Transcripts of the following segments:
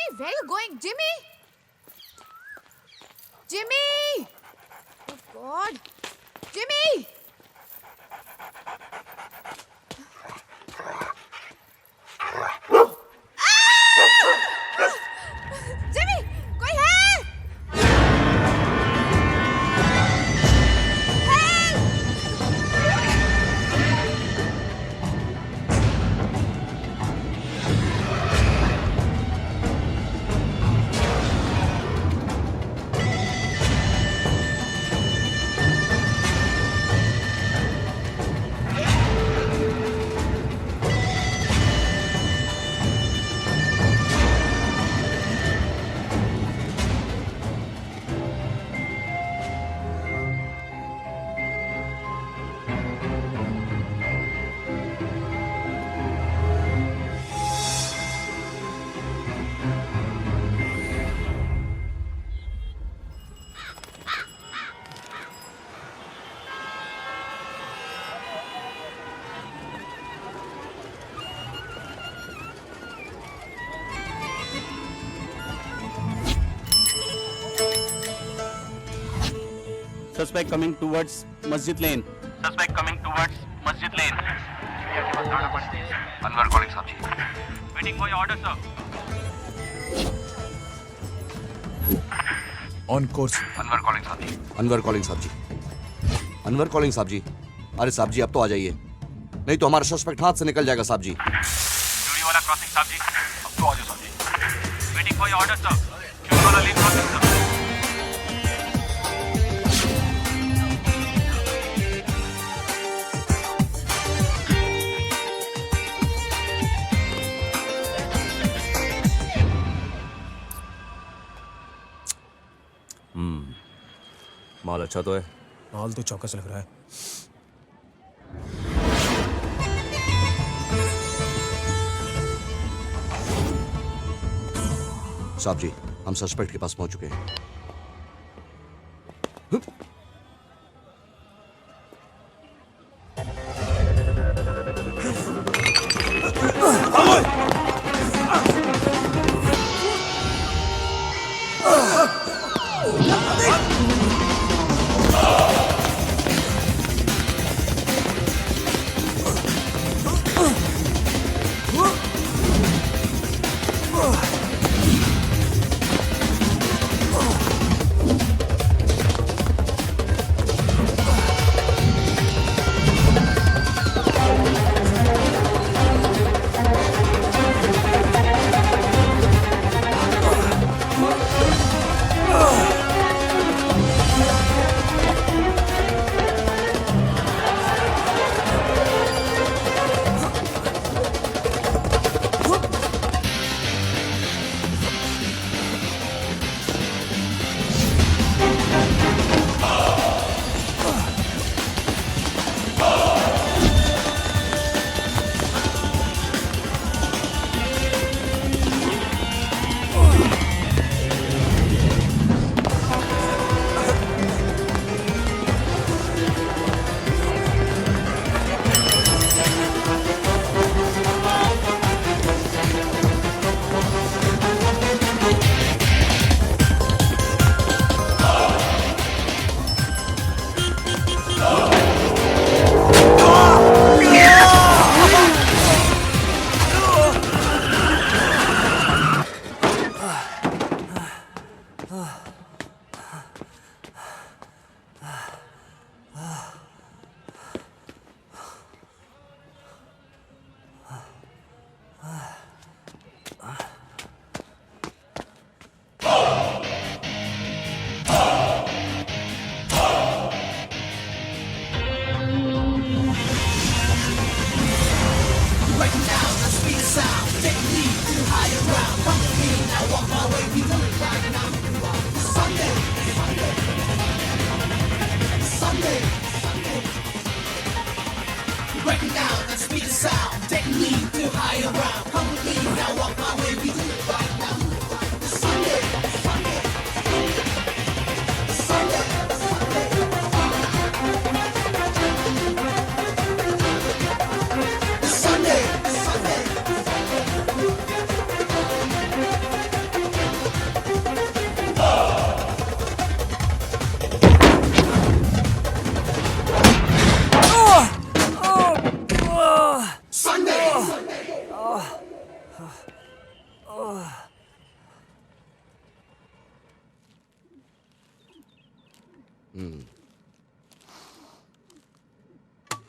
Jimmy, where are you going? Jimmy! Jimmy! Oh God! Jimmy! Jimmy! कोई है? Suspect coming towards Masjid Lane. Suspect coming towards Masjid Lane. Anwar calling Sabji. Waiting for your order, sir. On course. Anwar calling Sabji. Anwar calling साहब जी। Anwar calling साहब जी। अरे साहब जी अब तो आ जाइए, नहीं तो हमारा सस्पेक्ट हाथ से निकल जाएगा साहब जी। चूड़ी वाला क्रॉसिंग साहब जी, अब तो आ जाओ साहब जी। Waiting for your order, sir. चूड़ी वाला लेन क्रॉसिंग सर। माल अच्छा तो है। माल तो चौकस लग रहा है। साहब जी हम सस्पेक्ट के पास पहुंच चुके हैं।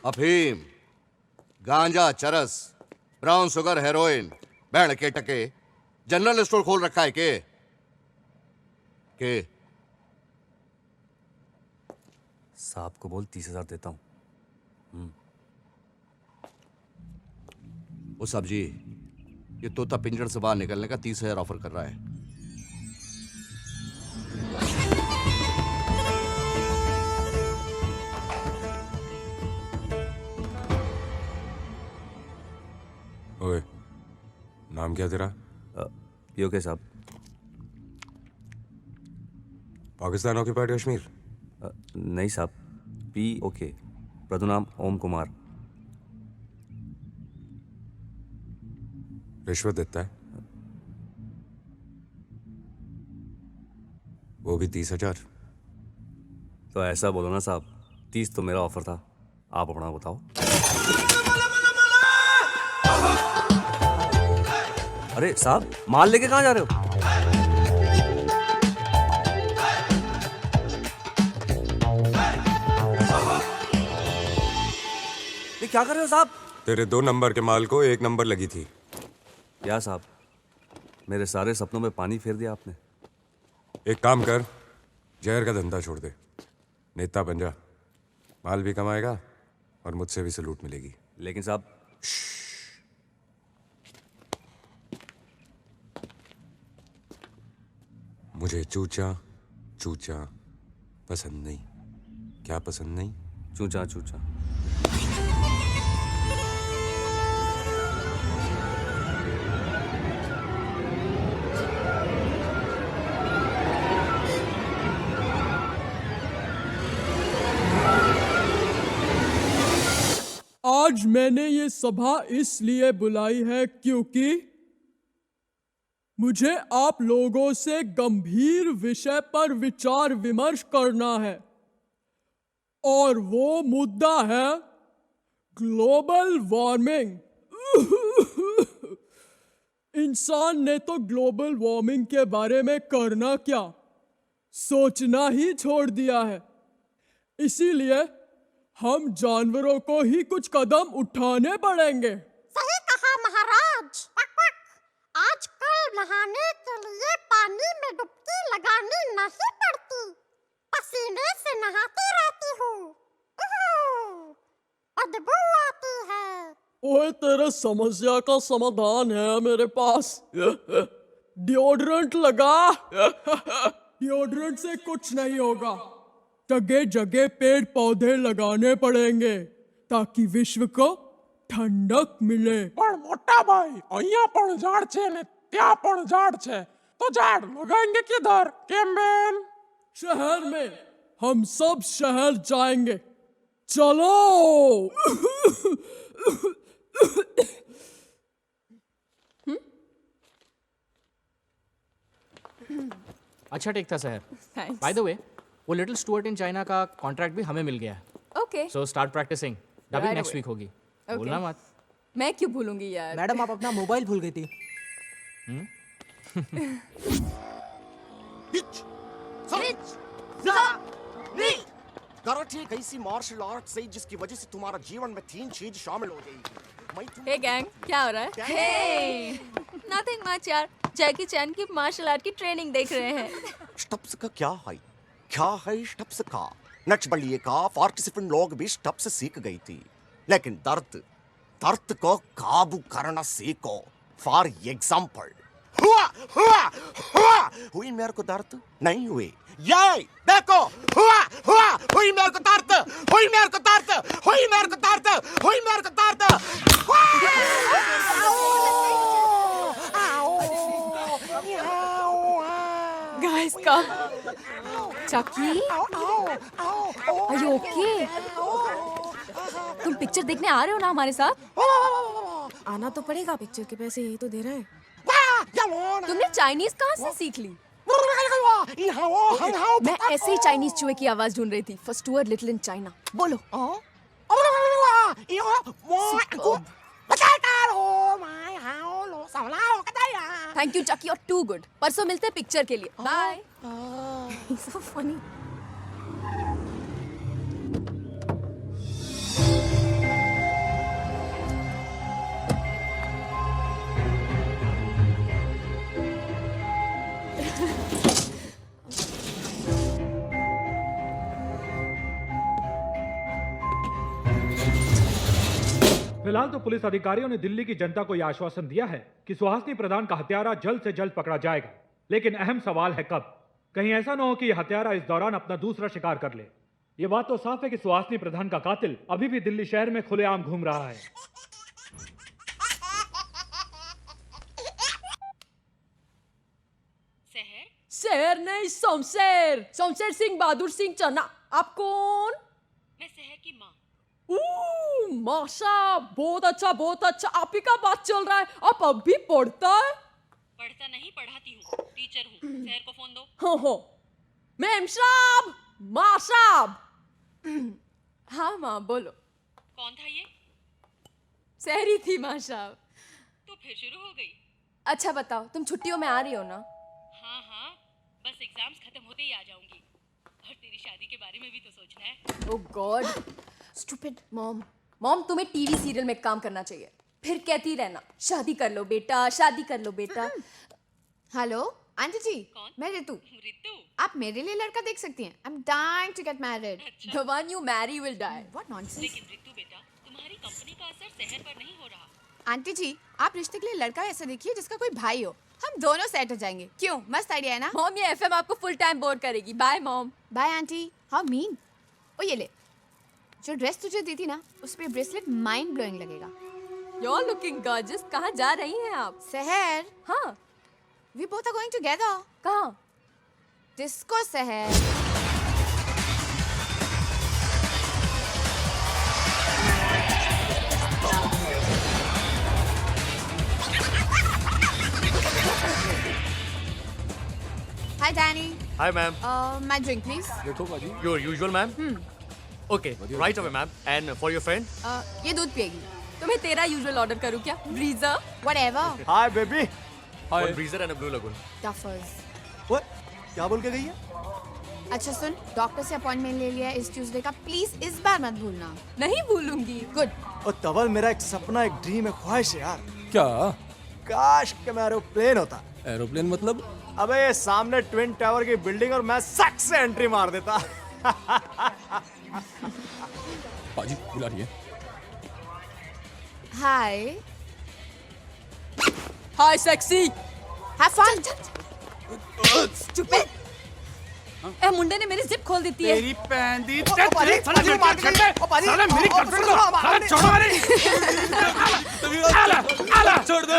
अफीम, गांजा, चरस, ब्राउन शुगर, हेरोइन, बैंड के टके, जनरल स्टोर खोल रखा है के साहब को बोल 30,000 देता हूँ। ओ साहब जी, ये तोता पिंजड़ से बाहर निकलने का 30,000 ऑफर कर रहा है। ओए, नाम क्या तेरा? पीओके साहब। पाकिस्तान ऑक्यूपाइड कश्मीर? नहीं साहब, पीओके, प्रदुनाम ओम कुमार। रिश्वत देता है? वो भी 30,000? तो ऐसा बोलो ना साहब, 30 तो मेरा ऑफर था, आप अपना बताओ। अरे साहब, माल लेके कहाँ जा रहे हो? ये क्या कर रहे हो साहब? तेरे 2 नंबर के माल को 1 नंबर लगी थी। क्या साहब, मेरे सारे सपनों में पानी फेर दिया आपने। एक काम कर, जहर का धंधा छोड़ दे, नेता बन जा, माल भी कमाएगा और मुझसे भी सलूट मिलेगी। लेकिन साहब, मुझे चूचा चूचा पसंद नहीं। क्या पसंद नहीं? चूचा चूचा। आज मैंने ये सभा इसलिए बुलाई है क्योंकि मुझे आप लोगों से गंभीर विषय पर विचार विमर्श करना है और वो मुद्दा है ग्लोबल वार्मिंग। इंसान ने तो ग्लोबल वार्मिंग के बारे में करना क्या, सोचना ही छोड़ दिया है। इसीलिए हम जानवरों को ही कुछ कदम उठाने पड़ेंगे। सही कहा महाराज। आजकल नहाने के लिए पानी में डुबकी लगानी नहीं पड़ती, पसीने से नहाती रहती हूँ। बदबू आती है। ओए, तेरे समस्या का समाधान है मेरे पास। डिओड्रेंट लगा। डिओड्रेंट से कुछ नहीं होगा, जगह जगह पेड़ पौधे लगाने पड़ेंगे ताकि विश्व को ઠંડક मिले। પણ મોટા ભાઈ, અહીંયા પણ ઝાડ છે ને ત્યાં પણ ઝાડ છે, તો ઝાડ લગાएंगे किधर? કેમ બેન? शहर में। हम सब शहर जाएंगे, चलो। अच्छा टेक था शहर। बाय द वे, वो लिटिल स्टुअर्ट इन चाइना का कॉन्ट्रैक्ट भी हमें मिल गया है। Okay, so start practising. Dubbing Right next away. Week होगी। Okay. बोलना मत। मैं क्यों भूलूंगी यार। मैडम, आप अपना मोबाइल भूल गई थी। कराटे एक ऐसी मार्शल आर्ट है जिसकी वजह से तुम्हारा जीवन में 3 चीज शामिल हो जाएगी। हे गैंग, क्या हो रहा है? हे नथिंग मच यार, जैकी चैन की मार्शल आर्ट की ट्रेनिंग देख रहे हैं। स्टप्स का क्या है स्टप्स का? नच बलिए का पार्टिसिपेंट लोग भी स्टप्स सीख गई थी, लेकिन दर्द को काबू करना सीखो। फॉर एग्जाम्पल, हुई मेरे को दर्द नहीं हुई, ये देखो, हुई मेरे को दर्द, हुई मेरे को दर्द, हुई मेरे को दर्द, हुई मेरे को दर्द। Guys come. Chucky, are you okay? तुम पिक्चर देखने आ रहे हो ना हमारे साथ? आना तो पड़ेगा, पिक्चर के पैसे यही तो दे रहे हैं। तुमने चाइनीज कहाँ से सीख ली? मैं ऐसे ही चाइनीज चूहे की आवाज ढूंढ रही थी। For Stuart little in China. बोलो। थैंक यू चकी, और टू गुड। परसों मिलते हैं पिक्चर के लिए। बाय। So funny. फिलहाल तो पुलिस अधिकारियों ने दिल्ली की जनता को यह आश्वासन दिया है कि सुहासिनी प्रधान का हत्यारा जल्द से जल्द पकड़ा जाएगा, लेकिन अहम सवाल है कब। कहीं ऐसा न हो कि यह हत्यारा इस दौरान अपना दूसरा शिकार कर ले। यह बात तो साफ है कि सुहासिनी प्रधान का कातिल अभी भी दिल्ली शहर में खुलेआम घूम रहा है। शहर नहीं, शमशेर, शमशेर सिंह बहादुर सिंह चन्ना। आप कौन? मैं शहर की माँ। माशा, बहुत अच्छा बहुत अच्छा। आप ही का बात चल रहा है। आप अब भी पढ़ता है? पढ़ता नहीं, पढ़ाती हूँ, टीचर हूँ। शहर को फोन दो। हो मैम साहब, माँ साहब। हाँ माँ बोलो। कौन था ये? शहरी थी माँ साहब। तो फिर शुरू हो गई। अच्छा बताओ, तुम छुट्टियों में आ रही हो ना? हाँ हाँ, बस एग्जाम्स खत्म होते ही आ जाऊंगी। और तेरी शादी के बारे में भी तो सोचना है। ओह गॉड, स्टूपिड मॉम। मॉम, तुम्हें टीवी सीरियल में काम करना चाहिए, फिर कहती रहना शादी कर लो बेटा, शादी कर लो बेटा। हेलो आंटी जी, कौन? मैं रितु। रितु, आप मेरे लिए लड़का देख सकती हैं। I am dying to get married. The one you marry will die. What nonsense. लेकिन रितु बेटा, तुम्हारी कंपनी का असर शहर पर नहीं हो रहा। आंटी जी, आप रिश्ते के लिए लड़का ऐसा देखिए जिसका कोई भाई हो। हम दोनों सेट हो जाएंगे। क्यों? मस्त आइडिया है ना? मॉम, ये एफएम आपको फुल टाइम बोर करेगी। Bye mom. Bye aunty. How mean. ओ ये ले, जो ड्रेस तुझे दी थी ना, उस पे ब्रेसलेट माइंड ब्लोइंग लगेगा। You're looking gorgeous. कहाँ जा रही हैं आप? शहर। हाँ। We both are going together. कहाँ? डिस्को शहर। Hi Danny. Hi, ma'am. My drink please. Your usual, ma'am? Okay, right away, ma'am. And for your friend? ये दूध पिएगी। तुम्हें तेरा यूजुअल ऑर्डर करूँ क्या? ब्रीजर? Whatever. Hi baby. One breezer and a blue lagoon. Duffers. What? क्या बोल के गई है? अच्छा सुन, डॉक्टर से अपॉइंटमेंट ले लिया है इस ट्यूसडे का। प्लीज इस बार मत भूलना। नहीं भूलूंगी। गुड। और तवल, मेरा एक सपना, एक ड्रीम, एक ख्वाहिश है यार। क्या? काश कि मैं एरोप्लेन होता। एरोप्लेन मतलब? अबे ये सामने ट्विन टावर की बिल्डिंग और मैं सट से एंट्री मार देता। पाजी बुला रही है। Hi. Hi sexy. Have fun. Stupid. ए मुंडे ने मेरी जिप खोल दी थी। तेरी पैन दी साला मेरी गर्लफ्रेंड को साला छोड़ो अरे। आला छोड़ दो।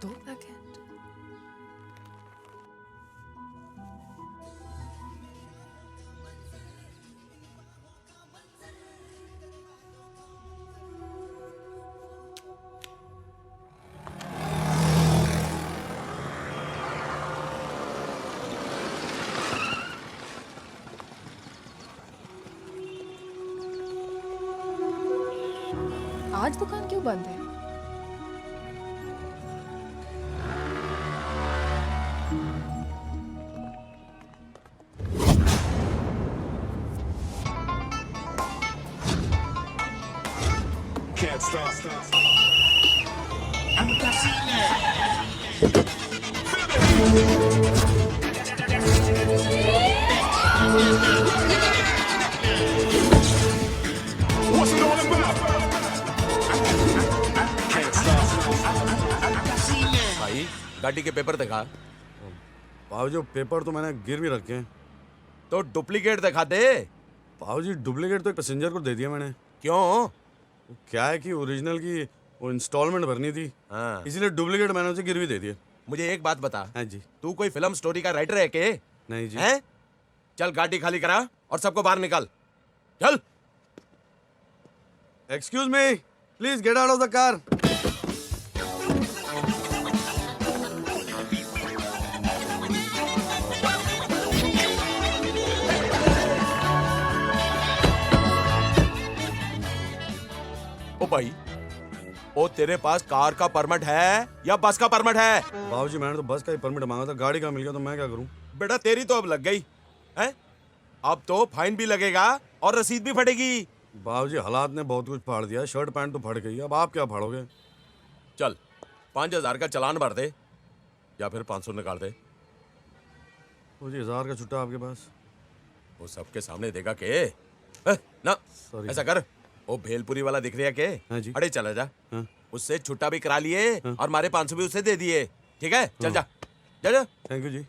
दो पैकेट। आज दुकान क्यों बंद है? भाई गाड़ी के पेपर दिखा। पाव पेपर तो मैंने गिर भी रखे हैं। तो डुप्लीकेट दिखा दे। पाव डुप्लीकेट तो एक पैसेंजर को दे दिया मैंने। क्यों? क्या है कि ओरिजिनल की वो इंस्टॉलमेंट भरनी थी। हाँ। इसीलिए डुप्लीकेट मैंने उसे गिरवी दे दिया। मुझे एक बात बता। हाँ जी। तू कोई फिल्म स्टोरी का राइटर है के? नहीं जी। हैं? चल गाड़ी खाली करा और सबको बाहर निकाल। चल। Excuse me, please get out of the car. ओ भाई, ओ तेरे पास कार का परमिट है या बस का परमिट है? बाबूजी मैंने तो बस का ही परमिट मांगा था, गाड़ी का मिल गया तो मैं क्या करूं? बेटा तेरी तो अब लग गई है, अब तो फाइन भी लगेगा और रसीद भी फटेगी। बाबूजी हालात ने बहुत कुछ फाड़ दिया, शर्ट पैंट तो फट गई, अब आप क्या फाड़ोगे? चल 5,000 का चालान भर दे या फिर 500 निकाल दे। मुझे 1000 का छुट्टा आपके पास? वो सबके सामने देगा के ना। Sorry. ऐसा कर, वो भेलपुरी वाला दिख रहा है के? हाँ जी। अरे चला जा, हाँ। उससे छुट्टा भी करा लिए और मारे 500 भी उसे दे दिए। ठीक है, चल जा जा जा। थैंक यू जी।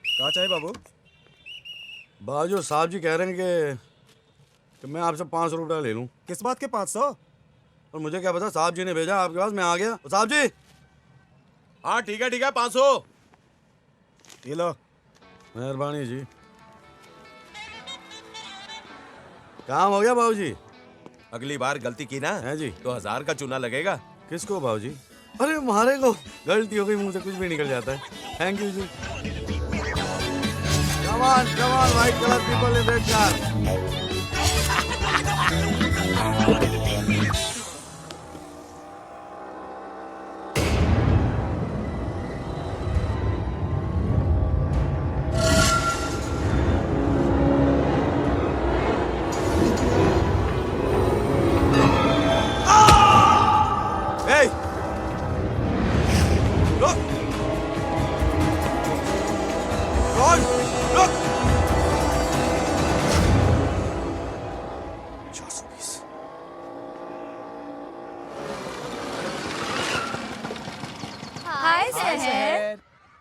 कहाँ चाहिए बाबू? बाबूजी साहब जी कह रहे हैं कि मैं आपसे 500 रुपया ले लूं। किस बात के 500? और मुझे क्या पता, साहब जी ने भेजा आपके पास, मैं आ गया। साहब जी। हाँ ठीक है 500 ये लो। मेहरबानी जी। काम हो गया बाबूजी? अगली बार गलती की ना है जी तो 1000 का चूना लगेगा। किसको बाबूजी? अरे हमारे को गलती हो गई, मुंह से कुछ भी निकल जाता है। थैंक यू जी। Come on white colour people in red car.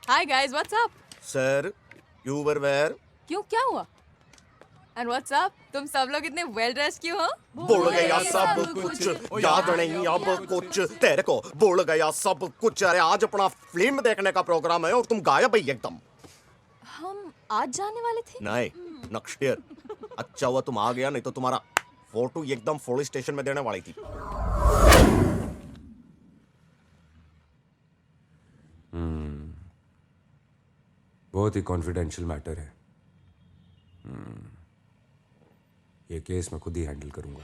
Hi guys, what's up? Sir you were where? क्यों, क्या हुआ? And what's up? तुम सब लोग इतने well dressed क्यों हो? बोल गया सब कुछ, याद नहीं अब कुछ तेरे को, बोल गया सब कुछ। अरे आज अपना फिल्म देखने का प्रोग्राम है और तुम गायब ही एकदम। हम आज जाने वाले थे। नहीं, नेक्स्ट ईयर। अच्छा हुआ तुम आ गया, नहीं तो तुम्हारा फोटो एकदम पुलिस स्टेशन में देने वाली थी। बहुत ही कॉन्फिडेंशियल मैटर है। ये केस मैं खुद ही हैंडल करूंगा।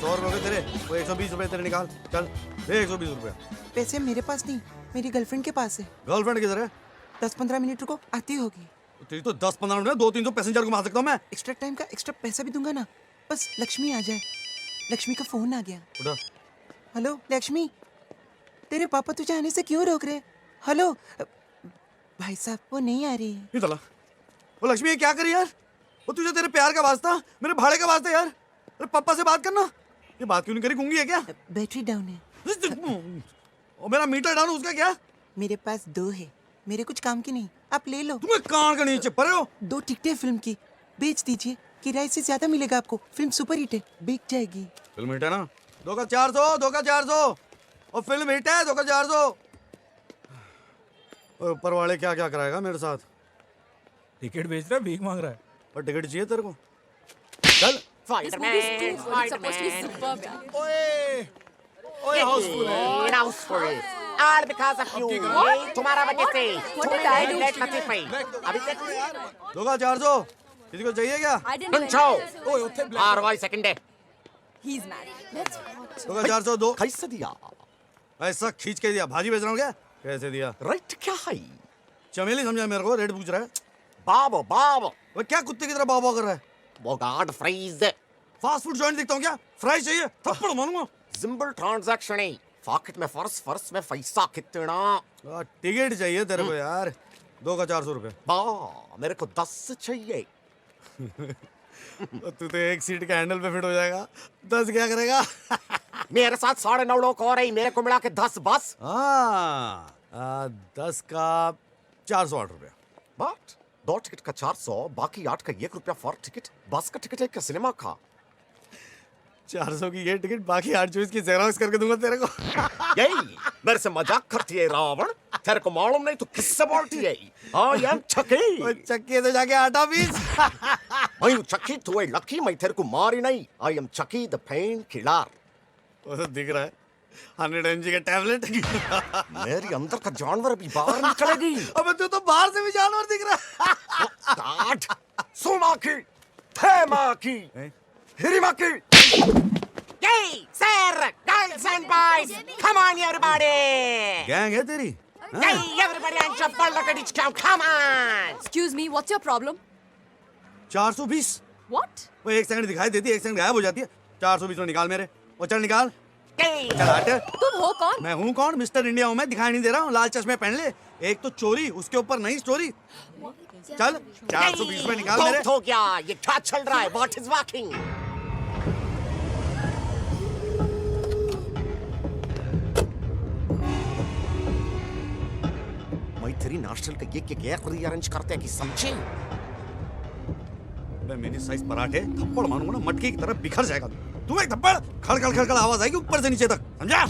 100 रुपए तेरे, वो 120 रुपए तेरे निकाल। चल दे 120 रुपया। पैसे मेरे पास नहीं, मेरी गर्लफ्रेंड के पास है। गर्लफ्रेंड किधर है? 10-15 मिनट रुको, आती होगी। तेरी तो 10-15 मिनट में 200-300 पैसेंजर को मार सकता हूँ मैं। एक्स्ट्रा टाइम का एक्स्ट्रा पैसा भी दूंगा ना, बस लक्ष्मी आ जाए। लक्ष्मी का फोन आ गया। उठा। हेलो लक्ष्मी, तेरे पापा तुझे आने से क्यों रोक रहे? हेलो भाई साहब, वो नहीं आ रही है। वो लक्ष्मी ये क्या करी यार? वो तुझे तेरे प्यार का वास्ता, मेरे भाड़े का वास्ता यार। अरे पापा से बात करना। ये बात क्यों नहीं करी? गूंगी है क्या? बैटरी डाउन है। और मेरा मीटर डाउन, उसका क्या? मेरे पास 2 है, मेरे कुछ काम की नहीं, आप ले लो। तुम्हें कान का नीचे पड़े हो। 2 टिकटें फिल्म की, बेच दीजिए, किराए से ज्यादा मिलेगा आपको। फिल्म सुपर हिट है, बिक जाएगी। फिल्म हिट है ना? 2 का 400 और फिल्म हिट है। 2 का 400। ऊपर वाले क्या क्या कराएगा मेरे साथ? टिकट बेच रहा है, भीख मांग रहा है। और टिकट चाहिए तेरे को? चल। All because of you. तुम्हारा वजह से। अभी तक 2 का 400। किसी को चाहिए क्या? RY सेकंड है। He's married. Let's go. 2 का 400 दो। कैसे दिया? ऐसा खींच के दिया। भाजी बेच रहा हूँ क्या? कैसे दिया? रेट क्या है? चमेली समझा मेरे को, रेट पूछ रहा है। बाबो वो क्या कुत्ते की तरह बाबा कर रहा है? वो guard fries. Fast food joint दिखता हूँ क्या? फ्राइज चाहिए? थप्पड़ मारूंगा। सिंपल ट्रांजैक्शन है, पॉकेट में फर्स में पैसा कितना? टिकट चाहिए तेरे को यार। 2 का 400 रुपए। मेरे को 10 चाहिए। तू तो एक सीट के हैंडल पे फिट हो जाएगा, 10 क्या करेगा? मेरे साथ 9.5 लोग और है, मेरे को मिला के 10 बस। 10 का 408 रुपया। बट 2 टिकट का 400, बाकी 8 का 1 रुपया फॉर टिकट। बस का टिकट है क्या सिनेमा का? 400 की ये टिकट, बाकी 824 की जेरोक्स करके दूंगा तेरे को। यही मेरे से मजाक करती है रावण, तेरे को मालूम नहीं तो किससे बोलती है? आई एम चक्की। चक्की तो जाके आटा पीस। मैं हूँ चक्की, तू है लकी, मैं तेरे को मारी नहीं। आई एम चक्की द पेन किलर। वो तो दिख रहा है 100 mg का टैबलेट। मेरी अंदर का जानवर भी बाहर निकलेगी। अबे तू तो बाहर से भी जानवर दिख रहा है। सुमाकी, थेमाकी, हिरिमाकी। Hey, sir, girls and boys, come on, everybody. Gang है तेरी? Hey, everybody, and jump on like a ditch cow, come on. Excuse me, what's your problem? 420। What? वो एक सेकंड दिखाई देती है, एक सेकंड गायब हो जाती है। 420 में निकाल मेरे। वो चल निकाल। चल हट। तुम हो कौन? मैं हूँ कौन? मिस्टर इंडिया हूँ मैं, दिखाई नहीं दे रहा हूँ। लाल चश्मे पहन ले। एक तो चोरी, उसके ऊपर नई स्टोरी। चल 420 में निकाल मेरे। हो गया, ये क्या चल रहा है? What is walking? मैं तेरी नाश्ते का ये खुद अरेंज करते हैं कि समझे? मैं मिनी साइज पराठे थप्पड़ मारूंगा ना, मटकी की तरह बिखर जाएगा तू। एक थप्पड़ खड़खड़ खड़खड़ आवाज आएगी ऊपर से नीचे तक, समझा?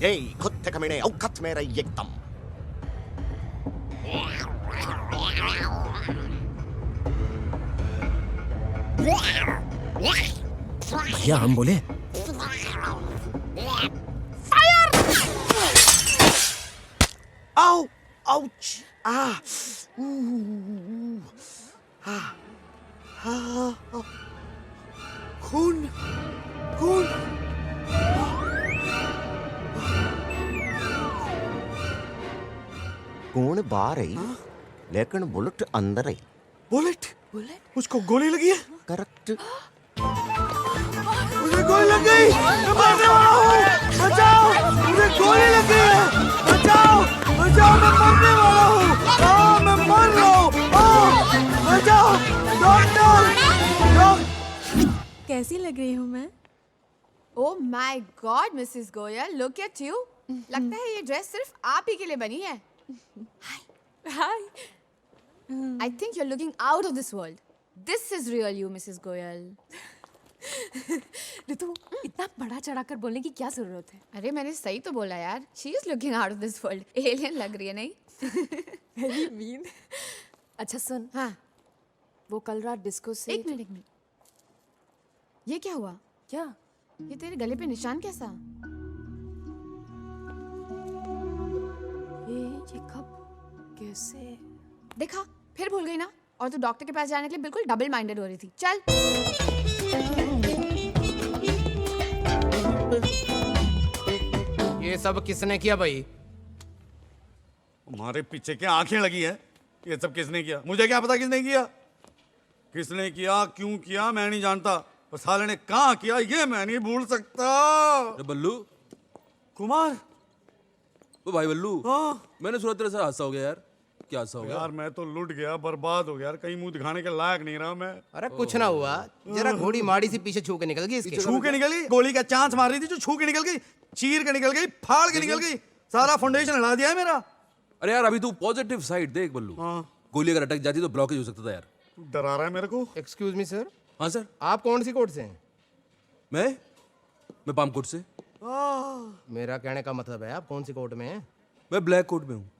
ये कुत्ते कमीने औकात में रही एकदम। क्या हम बोले? आओ, आउच, खून, खून। कौन बाहर है? लेकिन बुलेट अंदर है। बुलेट? उसको गोली लगी है? करेक्ट। मुझे गोली लग गई, मैं मरने वाला हूँ, बचाओ, मुझे गोली लग गई है, बचाओ, बचाओ, मैं मरने वाला हूँ, हाँ मैं मर रहा हूँ, बचाओ, डॉक्टर, कैसी लग रही हूँ मैं? Oh my God Mrs Goyal, look at you. लगता है ये ड्रेस सिर्फ आप ही के लिए बनी है। हाय। I think you're looking out of this world. This is real you, Mrs. Goyal. ऋतु, इतना बड़ा चढ़ाकर बोलने की क्या जरूरत है? अरे मैंने सही तो बोला यार। She is looking out of this world. Alien लग रही है नहीं? Very mean. अच्छा सुन, हाँ। वो कल रात डिस्को से। एक मिनट। ये क्या हुआ? क्या? ये तेरे गले पे निशान कैसा? ये कब? कैसे? देखा, फिर भूल गई ना। और तू डॉक्टर के पास जाने के लिए बिल्कुल डबल माइंडेड हो रही थी। चल। ये सब किसने किया भाई? हमारे पीछे क्या आंखें लगी है? ये सब किसने किया? मुझे क्या पता किसने किया? किसने किया, क्यों किया, मैं नहीं जानता। और साले ने कहाँ किया ये मैं नहीं भूल सकता। बल्लू कुमार। ओ भाई बल्लू। हाँ। मैंने सुना तेरे साथ हादसा हो गया यार। क्या हादसा हो गया? यार मैं तो लुट गया, बर्बाद हो गया यार, कहीं मुंह दिखाने के लायक नहीं रहा मैं। अरे कुछ ना हुआ, जरा घोड़ी माड़ी सी पीछे छू के निकल गई इसके। छू के निकल गई? गोली का चांस मार रही थी जो छू के निकल गई, चीर के निकल गई, फाड़ के निकल गई, सारा फाउंडेशन हिला दिया है मेरा। अरे यार अभी तू पॉजिटिव साइड देख बल्लू। गोली अगर अटक जाती तो ब्लॉकेज हो सकता था यार। डरा रहा है मेरे को। Excuse me sir. हाँ सर। आप कौन सी कोर्ट से हैं? मैं पामकोट से। मेरा कहने का मतलब है आप कौन सी कोर्ट में हैं? मैं ब्लैक कोट में हूँ।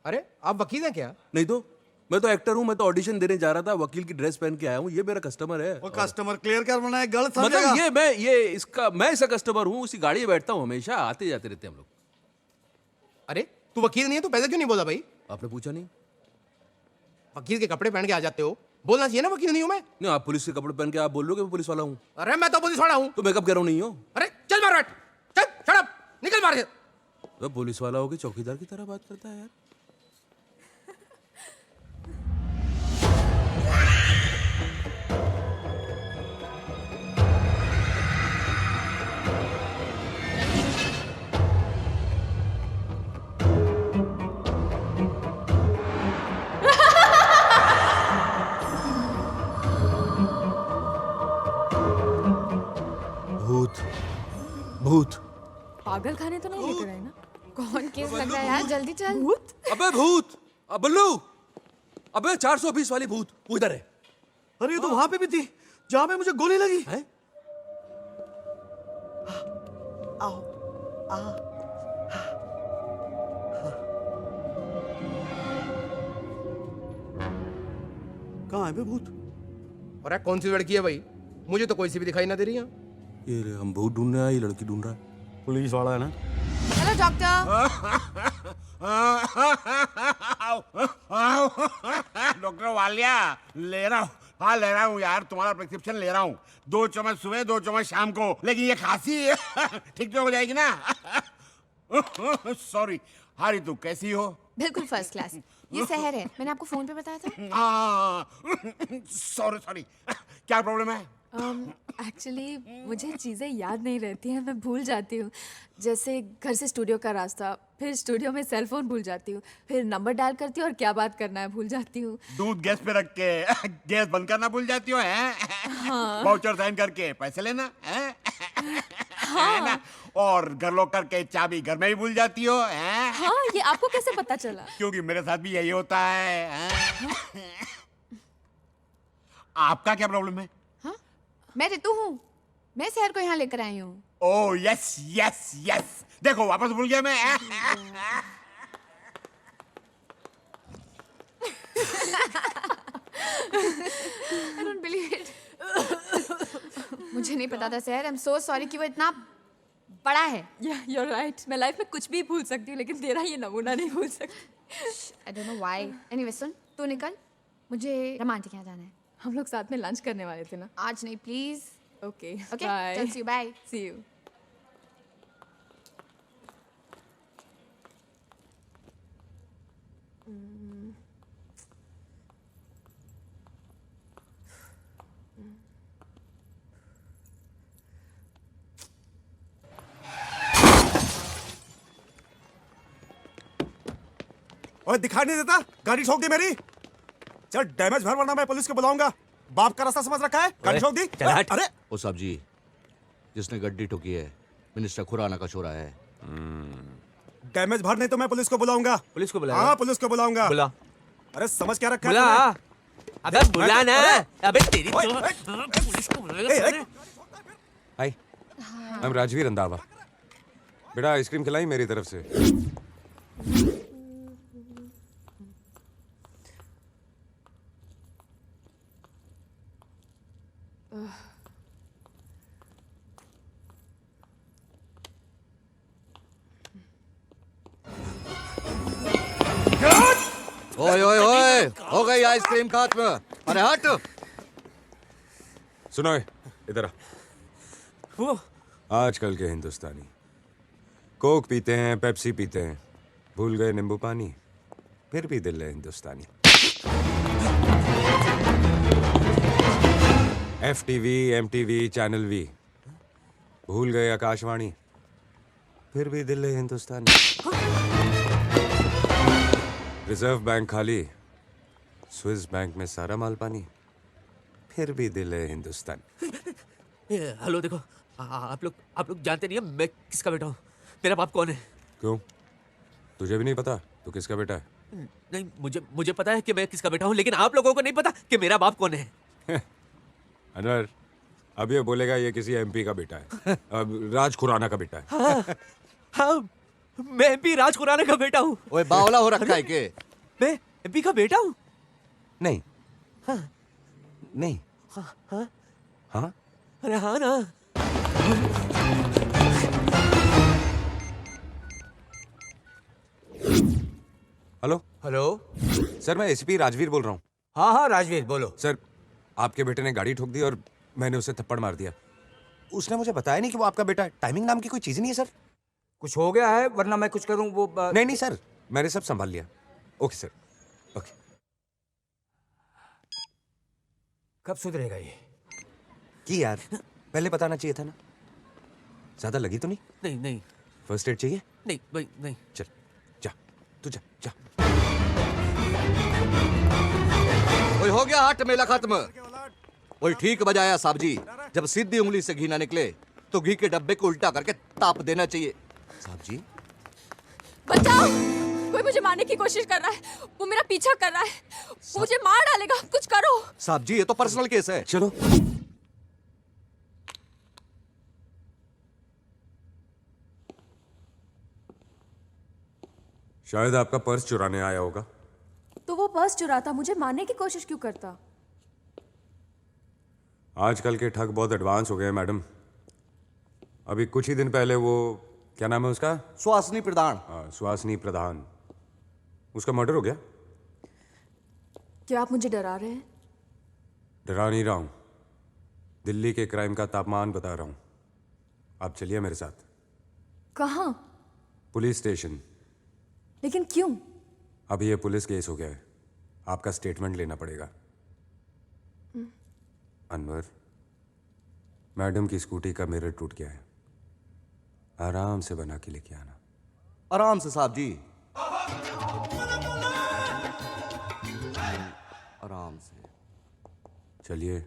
अरे आप वकील हैं क्या? नहीं तो मैं तो एक्टर हूँ। मैं तो ऑडिशन देने जा रहा था, वकील की ड्रेस पहन के आया हूँ। ये मेरा कस्टमर है। वो कस्टमर क्लियर कर बना है, गलत समझेगा। मतलब मैं इसका कस्टमर हूँ। उसी गाड़ी में बैठता हूँ हमेशा, आते जाते रहते हम लोग। अरे तू वकील नहीं है तो पहले क्यों नहीं बोला भाई? आपने पूछा नहीं? वकील के कपड़े पहन के आ जाते हो, बोलना चाहिए ना वकील नहीं हूँ मैं। नहीं, आप पुलिस के कपड़े पहन के आप बोल रहे हो कि मैं पुलिस वाला हूँ। अरे मैं तो पुलिस वाला हूँ। तो मैं कब कह रहा हूँ नहीं हो? अरे चल मार बैठ, चल शट अप, निकल मार। तो पुलिस वाला हो कि चौकीदार की तरह बात करता है यार। भूत। पागल खाने तो नहीं लेकर आए ना? कौन केस लग रहा है यार? जल्दी चल। भूत? अबे भूत! बल्लू! अबे 420 वाली भूत वो इधर है। अरे ये तो वहां पे भी थी जहाँ पे मुझे गोली लगी। आओ आ कहाँ है बे भूत? अरे कौन सी लड़की है भाई? मुझे तो कोई सी भी दिखाई ना दे रही है। ये रे, हम भूत ढूंढने आए, ये लड़की ढूंढ रहा है। पुलिस वाला है ना? Hello doctor. डॉक्टर वालिया ले रहा हूँ, हाँ ले रहा हूँ यार, तुम्हारा प्रिस्क्रिप्शन ले रहा हूँ। 2 चम्मच सुबह 2 चम्मच शाम को, लेकिन ये खांसी ठीक तो हो जाएगी ना? सॉरी। हाँ रितु कैसी हो? बिल्कुल फर्स्ट क्लास। ये शहर है, मैंने आपको फोन पे बताया था। सॉरी सॉरी, क्या प्रॉब्लम है? एक्चुअली मुझे चीज़ें याद नहीं रहती हैं, मैं भूल जाती हूँ। जैसे घर से स्टूडियो का रास्ता, फिर स्टूडियो में सेल फोन भूल जाती हूँ, फिर नंबर डायल करती हूँ और क्या बात करना है भूल जाती हूँ। दूध गैस पे रख के गैस बंद करना भूल जाती हो, हैं? हाँ। वाउचर साइन करके पैसे लेना, हैं? है ना? और घर लॉक करके चाबी घर में ही भूल जाती हो, हैं? हाँ, ये आपको कैसे पता चला? क्योंकि मेरे साथ भी यही होता है, हैं? आपका क्या प्रॉब्लम है? मैं रितु हूँ, मैं शहर को यहाँ लेकर आई हूँ। ओह यस यस यस, देखो वापस भूल गया मैं। I don't believe it. मुझे नहीं पता था शहर। I'm so sorry कि वो इतना बड़ा है। Yeah, you're right. मैं लाइफ में कुछ भी भूल सकती हूँ, लेकिन तेरा ये नमूना नहीं भूल सकती। I don't know why. Anyway, सुन, तू निकल, मुझे रमांटिक यहाँ जाना है। हम लोग साथ में लंच करने वाले थे ना? आज नहीं प्लीज। Okay okay, bye. चल see you, bye. See you. ओए दिखाई नहीं देता? गाड़ी ठोक दी मेरी। चल डैमेज भर वरना मैं पुलिस को बुलाऊंगा। बाप का रास्ता समझ रखा है? गाड़ी ठोक दी। अरे ओ साहब जी, जिसने गड्डी ठोकी है मिनिस्टर खुराना का छोरा है। डैमेज भर, नहीं तो मैं पुलिस को बुलाऊंगा। पुलिस को बुला? हाँ पुलिस को बुलाऊंगा। बुला। अरे समझ क्या रखा है बुला। तूने? अबे बुला ना। अबे तेरी तो पुलिस को बुलाएगा। हाय, मैं राजवीर रंधावा। बेटा आइसक्रीम खिलाई मेरी तरफ से। ओए ओए ओए, हो गई आइसक्रीम खत्म। अरे हट। सुनो इधर आ। वो आजकल के हिंदुस्तानी कोक पीते हैं, पेप्सी पीते हैं, भूल गए नींबू पानी, फिर भी दिल है हिंदुस्तानी। FTV, MTV, चैनल वी, भूल गए आकाशवाणी, फिर भी दिल है हिंदुस्तानी। रिजर्व बैंक खाली, स्विस बैंक में सारा माल पानी, फिर भी दिल है हिंदुस्तानी। हेलो देखो, आप लोग जानते नहीं है मैं किसका बेटा हूँ। मेरा बाप कौन है? क्यों, तुझे भी नहीं पता तू किसका बेटा है? नहीं, मुझे पता है कि मैं किसका बेटा हूँ, लेकिन आप लोगों को नहीं पता कि मेरा बाप कौन है। अनवर, अब ये बोलेगा ये किसी MP का बेटा है। अब राज खुराना का बेटा है। हाँ, मैं MP राज खुराना का बेटा हूँ। ओए बावला हो रखा है के? मैं MP का बेटा हूँ? नहीं। हाँ। नहीं। हाँ हाँ हाँ? अरे हाँ ना। हेलो हेलो सर, मैं ACP राजवीर बोल रहा हूँ। हाँ हाँ राजवीर बोलो। सर, आपके बेटे ने गाड़ी ठोक दी और मैंने उसे थप्पड़ मार दिया। उसने मुझे बताया नहीं कि वो आपका बेटा है। टाइमिंग नाम की कोई चीज नहीं है सर। कुछ हो गया है वरना मैं कुछ करूं वो नहीं नहीं सर, मैंने सब संभाल लिया। Okay sir, okay. कब सुधरेगा ये? कि यार पहले बताना चाहिए था ना। ज्यादा लगी तो नहीं? नहीं नहीं। फर्स्ट एड चाहिए? नहीं भाई नहीं। चल जा, तू जा जा। ओए हो गया हट, मेला खत्म। ओए ठीक बजाया साहब जी। जब सीधी उंगली से घी ना निकले तो घी के डब्बे को उल्टा करके ताप देना चाहिए। साहब जी बचाओ, कोई मुझे मारने की कोशिश कर रहा है। वो मेरा पीछा कर रहा है, वो मुझे मार डालेगा। कुछ करो। साहब जी, ये तो पर्सनल केस है। चलो। शायद आपका पर्स चुराने आया होगा। तो वो पर्स चुराता, मुझे मारने की कोशिश क्यों करता? आजकल के ठग बहुत एडवांस हो गए हैं मैडम। अभी कुछ ही दिन पहले वो, क्या नाम है उसका? सुहासिनी प्रधान। हाँ, सुहासिनी प्रधान, उसका मर्डर हो गया। क्या आप मुझे डरा रहे हैं? डरा नहीं रहा हूं, दिल्ली के क्राइम का तापमान बता रहा हूं। आप चलिए मेरे साथ। कहाँ? Police station. लेकिन क्यों? अभी ये पुलिस केस हो गया है, आपका स्टेटमेंट लेना पड़ेगा। अनवर, मैडम की स्कूटी का मिरर टूट गया है, आराम से बना के लेके आना। आराम से साहब जी, आराम से। चलिए।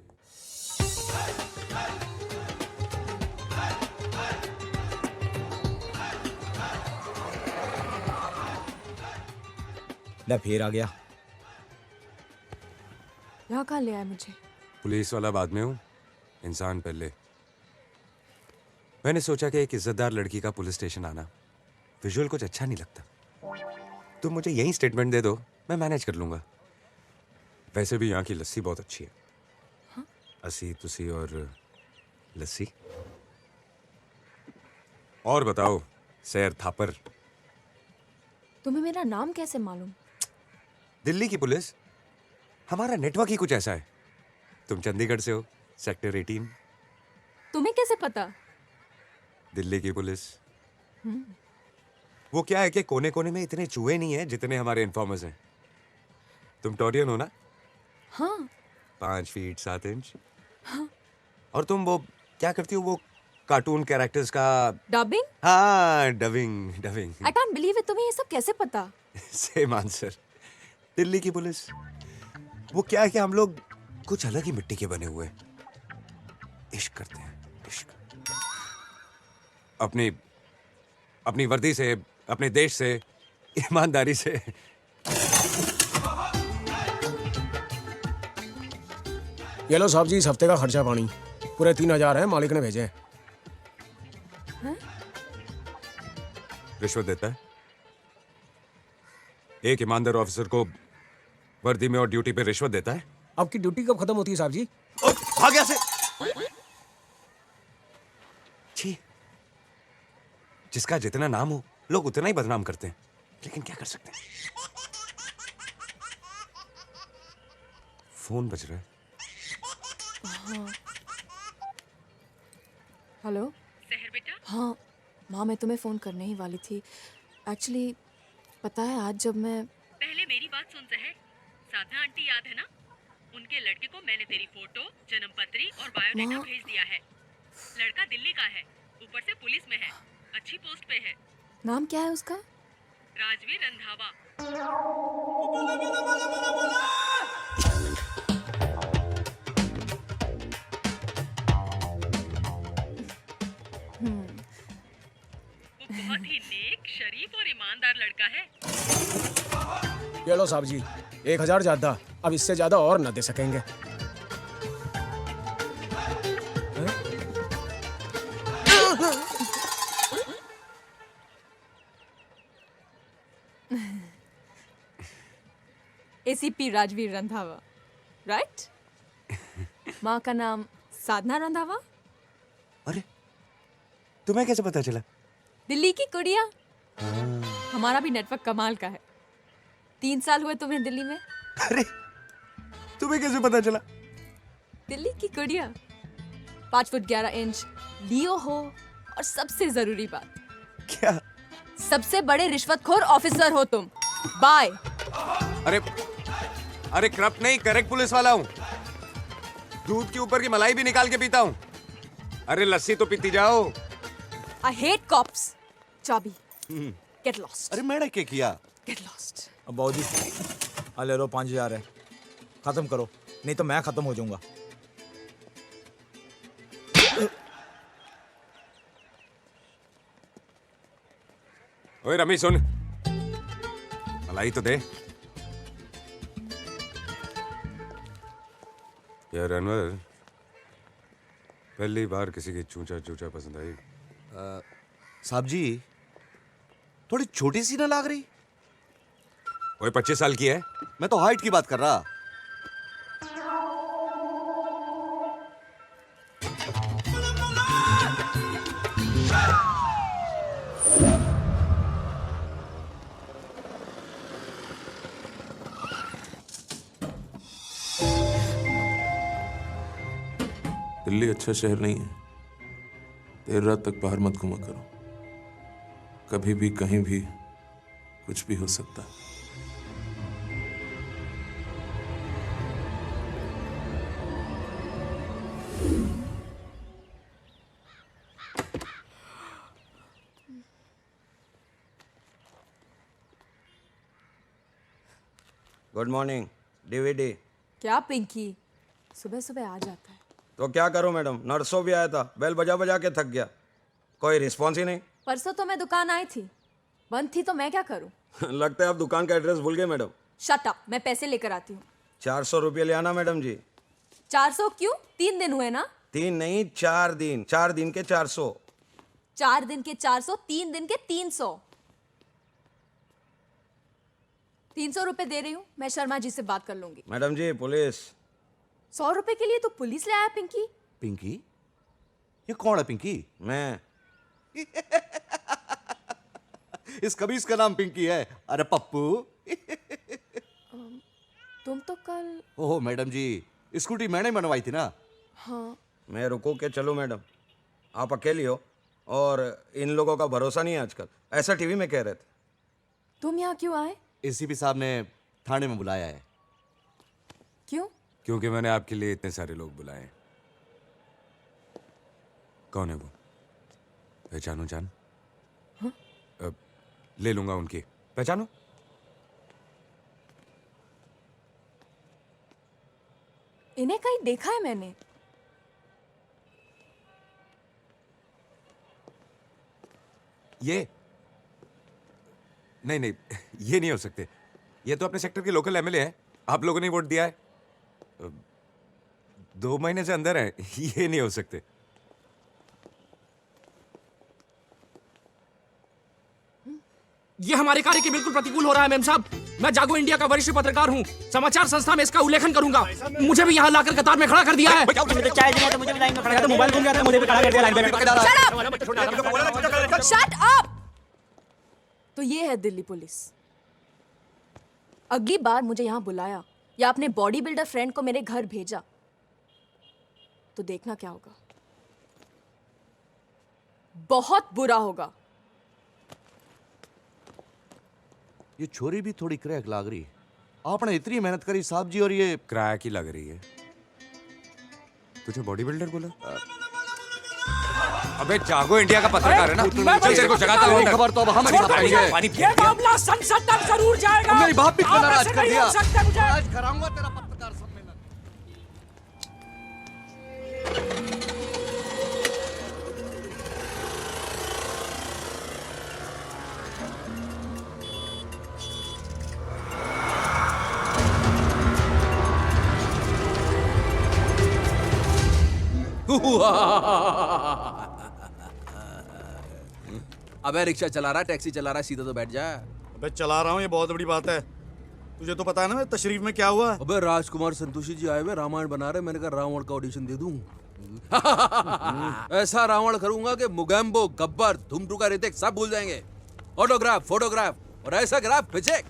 ले फिर आ गया। यहाँ कहाँ ले आए मुझे? पुलिस वाला बाद में हूँ, इंसान पहले। मैंने सोचा कि एक इज्जतदार लड़की का पुलिस स्टेशन आना विजुअल कुछ अच्छा नहीं लगता। तुम मुझे यही स्टेटमेंट दे दो, मैं मैनेज कर लूंगा। वैसे भी यहाँ की लस्सी बहुत अच्छी है। हाँ? असी तुसी और लस्सी। और बताओ सैर थापर, तुम्हें मेरा नाम कैसे मालूम? दिल्ली की पुलिस, हमारा नेटवर्क ही कुछ ऐसा है। तुम चंडीगढ़ से हो, सेक्टर 18। तुम्हें कैसे पता? दिल्ली की पुलिस। वो क्या है कि कोने कोने में इतने चूहे नहीं है जितने हमारे इन्फॉर्मर्स हैं। तुम टोरियन हो ना? हाँ। 5 फीट 7 इंच। हाँ। और तुम वो क्या करती हो, वो कार्टून कैरेक्टर्स का डबिंग? हाँ, dubbing. I can't believe it, तुम्हें ये सब कैसे पता? Same answer. दिल्ली की पुलिस, वो क्या है कि हम लोग कुछ अलग ही मिट्टी के बने हुए हैं। इश्क करते हैं, इश्क। अपनी वर्दी से, अपने देश से, ईमानदारी से। ये लो साहब जी, इस हफ्ते का खर्चा पानी पूरे 3000 है, मालिक ने भेजे हैं। रिश्वत देता है? एक ईमानदार ऑफिसर को वर्दी में और ड्यूटी पे रिश्वत देता है? आपकी ड्यूटी कब खत्म होती है साहब जी? भाग यहाँ से। छी, जिसका जितना नाम हो लोग उतना ही बदनाम करते हैं, लेकिन क्या कर सकते हैं। फोन बज रहा है। हाँ। हेलो सहर बेटा। हाँ माँ, मैं तुम्हें फ़ोन करने ही वाली थी। एक्चुअली पता है, आज जब मैं पहले मेरी बात सुन सहर, साधना आंटी याद है ना? उनके लड़के को मैंने तेरी फोटो, जन्मपत्री और बायोडाटा भेज दिया है। लड़का दिल्ली का है, ऊपर से पुलिस में है, अच्छी पोस्ट पे है। नाम क्या है उसका? राजवीर रंधावा। वो बहुत ही नेक, शरीफ और ईमानदार लड़का है। ये लो साहब जी, 1000 ज्यादा, अब इससे ज्यादा और न दे सकेंगे। ACP Rajveer Randhawa, right? माँ का नाम साधना रंधावा। अरे तुम्हें कैसे पता चला? दिल्ली की कुड़िया। हमारा भी नेटवर्क कमाल का है। 3 साल हुए तुम्हें दिल्ली में। अरे तुम्हें कैसे पता चला? दिल्ली की कुड़िया, 5 फुट 11 इंच, लियो हो, और सबसे जरूरी बात, क्या? सबसे बड़े रिश्वतखोर ऑफिसर हो तुम। बाय। अरे करप्ट नहीं, करेक्ट पुलिस वाला हूँ। दूध के ऊपर की मलाई भी निकाल के पीता हूँ। अरे लस्सी तो पीती जाओ। I hate cops. चाबी। Get lost. अरे मैंने क्या किया? Get lost. अब बाबूजी, ले लो 5000 है, खत्म करो, नहीं तो मैं खत्म हो जाऊंगा। ओए रमी सुन, मलाई तो दे। यार अनवर, पहली बार किसी की चूचा चूचा पसंद आई। साहब जी, थोड़ी छोटी सी ना लग रही? वो 25 साल की है। मैं तो हाइट की बात कर रहा। दिल्ली अच्छा शहर नहीं है। देर रात तक बाहर मत घूमा करो। कभी भी कहीं भी कुछ भी हो सकता है। Good morning DVD. क्या पिंकी, सुबह सुबह आ जाता है। तो क्या करूं मैडम, नर्सों भी आया था, बेल बजा बजा के थक गया, कोई रिस्पॉन्स ही नहीं। परसों तो मैं दुकान आई थी, बंद थी, तो मैं क्या करूं? लगता है आप दुकान का एड्रेस भूल गए मैडम। शट अप, मैं पैसे लेकर आती हूँ। 400 रुपये ले आना मैडम जी। 400 क्यों? 3 दिन हुए ना। 3 नहीं 4 दिन, 4 दिन के 400। 4 दिन के 400, 3 दिन के 300। 300 रुपए दे रही हूँ, मैं शर्मा जी से बात कर लूंगी। मैडम जी पुलिस। 100 रुपए के लिए तो पुलिस ले आया पिंकी। पिंकी? ये कौन है पिंकी? मैं। इस कबीज का नाम पिंकी है। अरे पप्पू। तुम तो कल। ओह मैडम जी, स्कूटी मैंने बनवाई थी ना। हाँ। मैं रुको के चलूं मैडम? आप अकेली हो और इन लोगों का भरोसा नहीं है आजकल, ऐसा टीवी में कह रहे थे। तुम यहाँ क्यों आए? एसीपी साहब ने थाने में बुलाया है। क्यों? क्योंकि मैंने आपके लिए इतने सारे लोग बुलाए हैं। कौन है वो? पहचानो जान? हाँ? ले लूंगा उनकी। पहचानो? इन्हें कहीं देखा है मैंने। ये नहीं नहीं, ये नहीं हो सकते। ये तो अपने सेक्टर के लोकल एमएलए हैं। आप लोगों ने वोट दिया है। 2 महीने से अंदर है। ये नहीं हो सकते। ये हमारे कार्य के बिल्कुल प्रतिकूल हो रहा है मेम साहब। मैं जागो इंडिया का वरिष्ठ पत्रकार हूँ, समाचार संस्था में इसका उल्लेखन करूंगा। मुझे भी यहाँ लाकर कतार में खड़ा कर दिया है। मोबाइल घूम गया था, मुझे भी खड़ा कर दिया लाइन में। Shut up! तो ये है दिल्ली पुलिस। अगली बार मुझे यहाँ बुलाया या अपने बॉडी बिल्डर फ्रेंड को मेरे घर भेजा तो देखना क्या होगा। बहुत बुरा होगा। ये छोरी भी थोड़ी क्रैक लग रही। आपने इतनी मेहनत करी साहब जी और ये क्रैक ही लग रही है। तुझे बॉडी बिल्डर बोला? अबे जागो इंडिया का पत्रकार है ना। चल तेरे को जगाता हूं। खबर तो अब हम ये मामला संसद तक जरूर जाएगा। मेरी बाप भी इतना नाराज कर दिया। आज कराऊंगा तेरा पत्रकार सम्मेलन। अबे रिक्शा चला रहा है, टैक्सी चला रहा है, सीधा तो बैठ जा। अबे चला रहा हूँ, ये बहुत बड़ी बात है। तुझे तो पता है ना तशरीफ में क्या हुआ? अबे राजकुमार संतोषी जी आए हुए रामायण बना रहे, मैंने कहा रावण का ऑडिशन दे दूं। ऐसा रावण करूंगा कि मुगैम्बो, गब्बर, धुमटुका, रितिक सब भूल जाएंगे। ऑटोग्राफ, फोटोग्राफ और ऐसा ग्राफ पिचेक।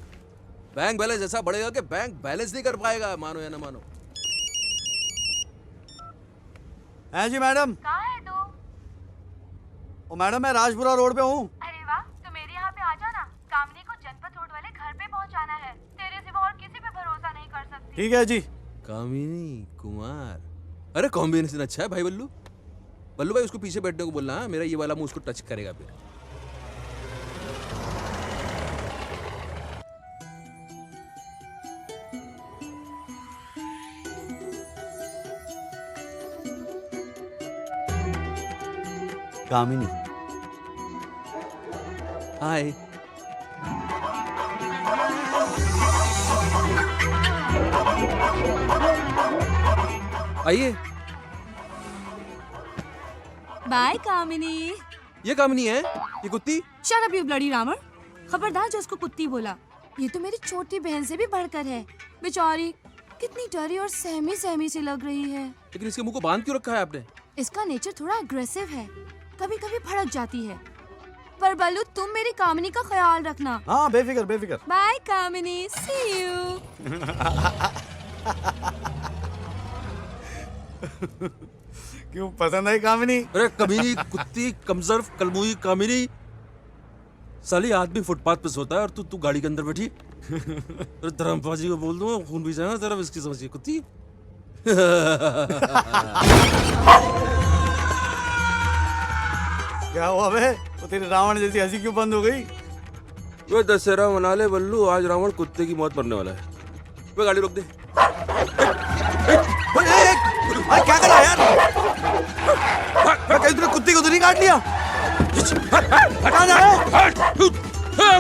बैंक बैलेंस ऐसा बढ़ेगा कि बैंक बैलेंस नहीं कर पाएगा, मानो या ना मानो। है जी मैडम। कहाँ है तू? ओ मैडम मैं राजपुरा रोड पे हूँ। अरे वाह, तो मेरे यहाँ पे आ जाना। कामनी को जनपद रोड वाले घर पे पहुँचाना है। तेरे सिवा और किसी पे भरोसा नहीं कर सकती। ठीक है जी। कामिनी कुमार, अरे कॉम्बिनेशन अच्छा है भाई। बल्लू बल्लू भाई उसको पीछे बैठने को बोलना। मेरा ये वाला मुंह उसको टच करेगा फिर। कामिनी। हाय। आइए। बाय कामिनी। ये कामिनी है? ये कुत्ती? Shut up you bloody Ravan. खबरदार जो उसको कुत्ती बोला। ये तो मेरी छोटी बहन से भी बढ़कर है। बेचारी कितनी डरी और सहमी सहमी सी लग रही है। लेकिन इसके मुंह को बांध क्यों रखा है आपने? इसका नेचर थोड़ा अग्रेसिव है, कभी कभी भड़क जाती है। पर बल्लू तुम मेरी कामिनी का ख्याल रखना। हाँ बेफिक्र बेफिक्र। Bye Kamini, see you. क्यों पसंद आई कामिनी? अरे कमीनी, कुत्ती, कमजोर, कलमुई कामिनी। साली आदमी फुटपाथ पे सोता है और तू गाड़ी के अंदर बैठी। अरे धर्मपाजी को बोल दूंगा, खून भी जाएगा तेरा, इसकी समझिए कुत्ती। क्या हुआ बे? वो तेरी रावण जैसी हंसी क्यों बंद हो गई? वो दशहरा मना ले बल्लू, आज रावण कुत्ते की मौत मरने वाला है। वो गाड़ी रोक दे। अरे क्या कर रहा है यार? कहीं तूने कुत्ती को तो नहीं काट लिया? हटा जा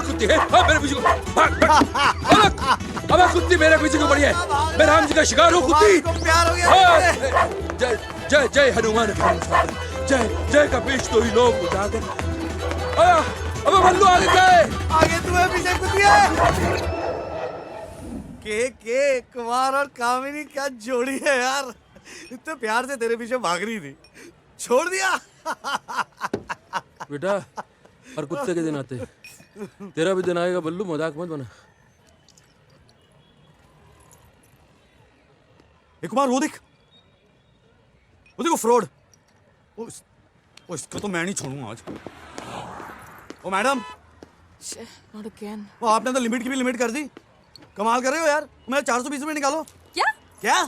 कुत्ती है, मेरे पीछे को अब कुत्ती मेरे पीछे को पड़ी है। मैं राम जी का शिकार हूँ कुत्ती। प्यार हो गया। जय जय जय हनुमान, जय जय कपीश तो ही लोग उजागर। अबे बल्लू आगे जाए। आगे तुम्हें पीछे कुत्ती है। के कुमार और कामिनी क्या जोड़ी है यार। इतने प्यार से तेरे पीछे भाग रही थी, छोड़ दिया। बेटा और कुत्ते के दिन आते हैं, तेरा भी दिन आएगा बल्लू, मजाक मत बना। कुमार वो देख, वो देखो फ्रॉड। इसको तो मैं नहीं छोड़ूंगा आज। ओ मैडम, नॉट अगेन। वो आपने तो लिमिट की भी लिमिट कर दी। कमाल कर रहे हो यार। मेरा 420 रुपये निकालो। क्या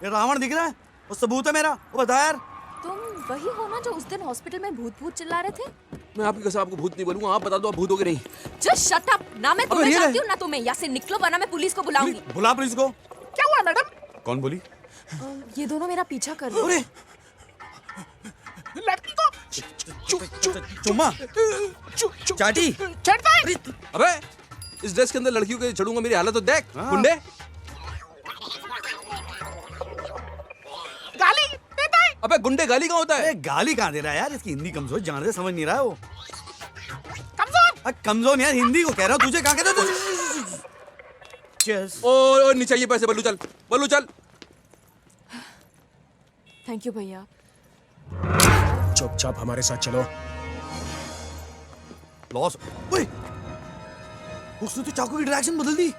ये रावण दिख रहा है? वो सबूत है मेरा, वो बता यार। तुम वही हो ना जो उस दिन हॉस्पिटल में भूत भूत चिल्ला रहे थे? मैं आपकी कसम आपको भूत नहीं बोलूंगा, आप बता दो आप भूत हो के नहीं। Just shut up. ना मैं तुम्हें जानती हूँ ना तुम्हें। यहाँ से निकलो वरना मैं पुलिस को बुलाऊंगी। बुला पुलिस को। क्या हुआ मैडम? कौन बोली? ये दोनों मेरा पीछा कर रहे हैं। लड़की को चुम्मा चाटी। अबे इस ड्रेस के अंदर लड़कियों के चढ़ूंगा, मेरी हालत तो देख। गुंडे गाली देता है। अबे गुंडे गाली कहाँ होता है? गाली कहाँ दे रहा है यार? इसकी हिंदी कमजोर, जान से समझ नहीं रहा है वो। कमजोर कमजोर यार, हिंदी को कह रहा हूँ। तुझे कहाँ कहता है? ओ नहीं चाहिए पैसे। बल्लू चल, बल्लू चल। थैंक यू भैया। चुपचाप हमारे साथ चलो। लॉस। उसने तो चाकू की डायरेक्शन बदल दी।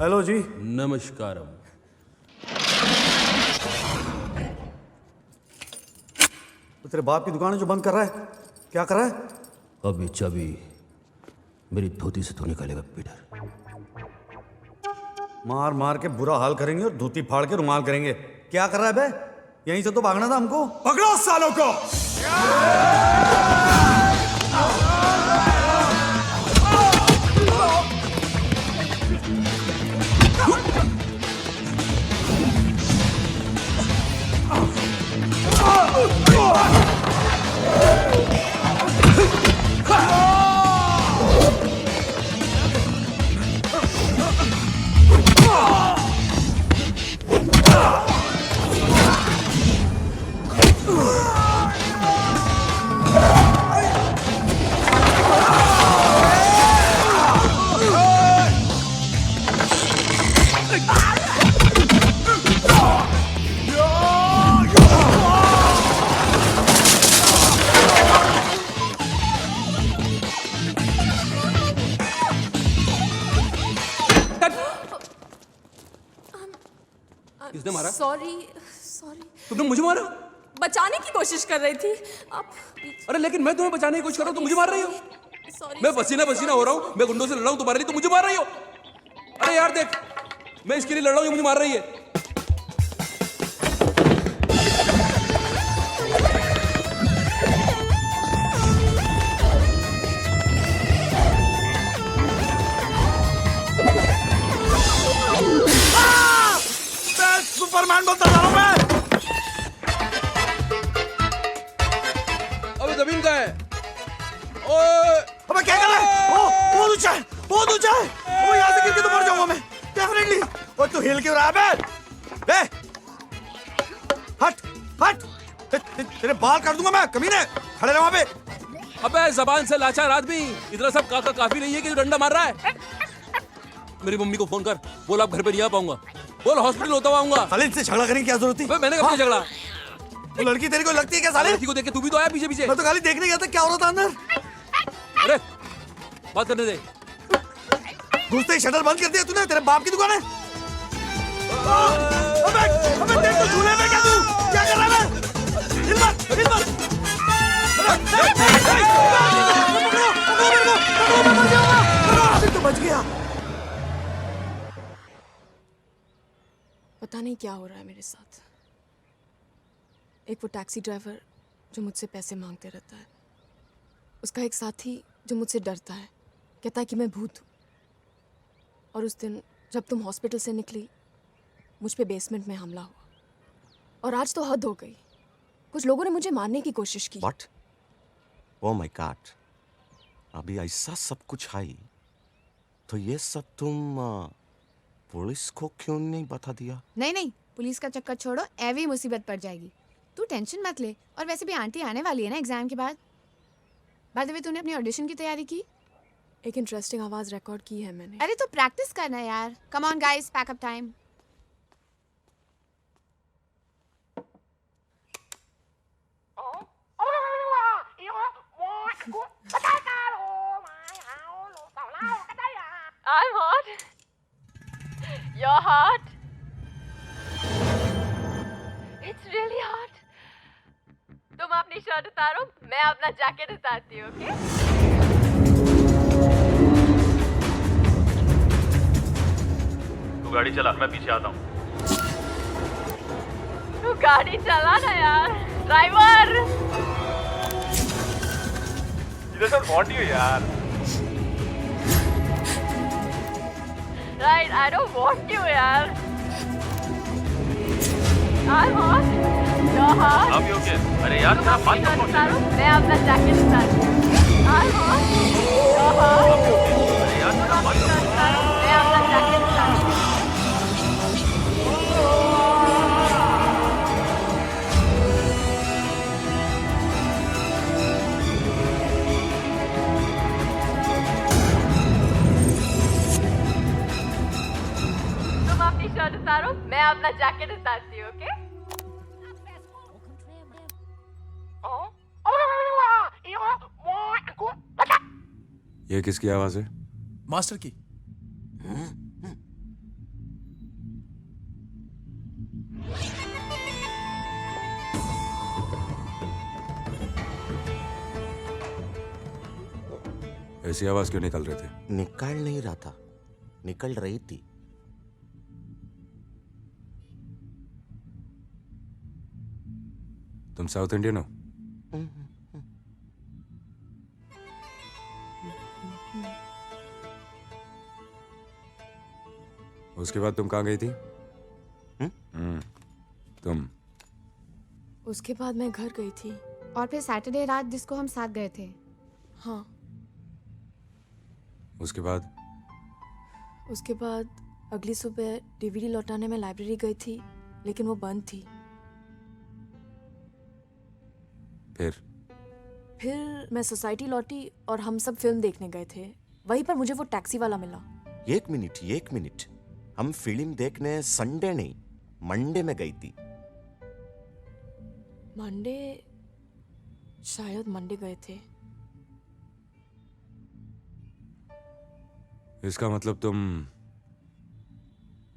हेलो जी। नमस्कारम। तो तेरे बाप की दुकान है जो बंद कर रहा है, क्या कर रहा है? अभी चाबी मेरी धोती से तो निकालेगा पीटर। मार मार के बुरा हाल करेंगे और धोती फाड़ के रुमाल करेंगे। क्या कर रहा है बे? यहीं से तो भागना था हमको। पकड़ो सालों को। किसने मारा? सॉरी। तुमने मुझे मारा? बचाने की कोशिश कर रही थी आप। अरे लेकिन मैं तुम्हें बचाने की कोशिश कर रहा हूँ, तुम मुझे मार रही हो। सॉरी। मैं पसीना पसीना हो रहा हूँ, मैं गुंडों से लड़ रहा हूँ, तुम्हारे लिए तुम मुझे मार रही हो। अरे यार देख, मैं इसके लिए लड़ रहा हूँ, ये मुझे मार रही है। सुपरमैन बोलता था मैं। अबे जमीन का है। ओए अबे क्या कर रहा है? बहुत ऊंचा है, बहुत ऊंचा है। अबे यहाँ से गिर के तो मर जाऊंगा मैं, डेफिनेटली। और तू हिल क्यों रहा है बे? हट, हट। तेरे बाल काट दूंगा मैं, कमीने। खड़े रह वहाँ पे। अबे जबान से लाचार आदमी, इतना सब काफी नहीं है कि जो डंडा मार रहा है। मेरी मम्मी को फोन कर, बोल आप घर पे नहीं आ पाऊंगा, बोल हॉस्पिटल होता हुआ आऊंगा। साले इनसे झगड़ा करने की क्या जरूरत थी? मैंने कब झगड़ा? वो लड़की तेरे को लगती है क्या साले? लड़की को देख के तू भी तो आया पीछे पीछे। मैं तो खाली देखने गया था क्या हो रहा था अंदर। अरे बात करने दे। घुसते ही शटर बंद कर दिया तूने, तेरे बाप की दुकान है। अबे देख तो झूले में क्या तू? क्या कर रहा है? हिल मत, हिल मत। अभी तो बच गया। पता नहीं क्या हो रहा है मेरे साथ। एक वो टैक्सी ड्राइवर जो मुझसे पैसे मांगते रहता है, उसका एक साथी जो मुझसे डरता है, कहता है कि मैं भूत हूँ। और उस दिन जब तुम हॉस्पिटल से निकली, मुझ पे बेसमेंट में हमला हुआ। और आज तो हद हो गई, कुछ लोगों ने मुझे मारने की कोशिश की। What? Oh my God! अभी ऐसा सब कुछ है, तो ये सब तुम पुलिस को क्यों नहीं बता दिया? नहीं नहीं, पुलिस का चक्कर छोड़ो, एवी मुसीबत पड़ जाएगी। तू टेंशन मत ले। और वैसे भी आंटी आने वाली है ना एग्जाम के बाद। बाय द वे, तूने अपनी ऑडिशन की तैयारी की? एक इंटरेस्टिंग आवाज रिकॉर्ड की है मैंने। अरे तो प्रैक्टिस करना यार। Come on guys, pack up time. I'm hot. You're hot. It's really hot. तुम अपनी शर्ट उतारो, मैं अपना जैकेट उतारती हूँ, ओके? तू गाड़ी चला, मैं पीछे आता हूँ। तू गाड़ी चला ना यार, ड्राइवर। इधर से वांट यू यार। Right, I don't want you यार। I'm hot. You're hot. अब ओके। अरे यार तेरा बात शर्ट उतारो, मैं अपना जैकेट उतारती हूँ। I'm hot. You're hot. अरे यार तेरा बात शर्ट उतारो, मैं अपना जैकेट उतारती हूँ। तुम अपनी शर्ट उतारो, मैं अपना जैकेट उतारती हूँ, ओके? ये किसकी आवाज है? मास्टर की। ऐसी आवाज क्यों निकल रहे थे? निकल नहीं रहा था, निकल रही थी। तुम साउथ इंडियन हो? उसके बाद तुम कहाँ गई थी? तुम? उसके बाद मैं घर गई थी। और फिर सैटरडे रात जिसको हम साथ गए थे। हाँ। उसके बाद? उसके बाद अगली सुबह डीवीडी लौटाने में लाइब्रेरी गई थी, लेकिन वो बंद थी। फिर मैं सोसाइटी लौटी और हम सब फिल्म देखने गए थे। वहीं पर मुझे वो टैक्सी वाला मिला। एक मिनट, हम फिल्म देखने संडे नहीं मंडे में गई थी। मंडे? शायद मंडे गए थे। इसका मतलब तुम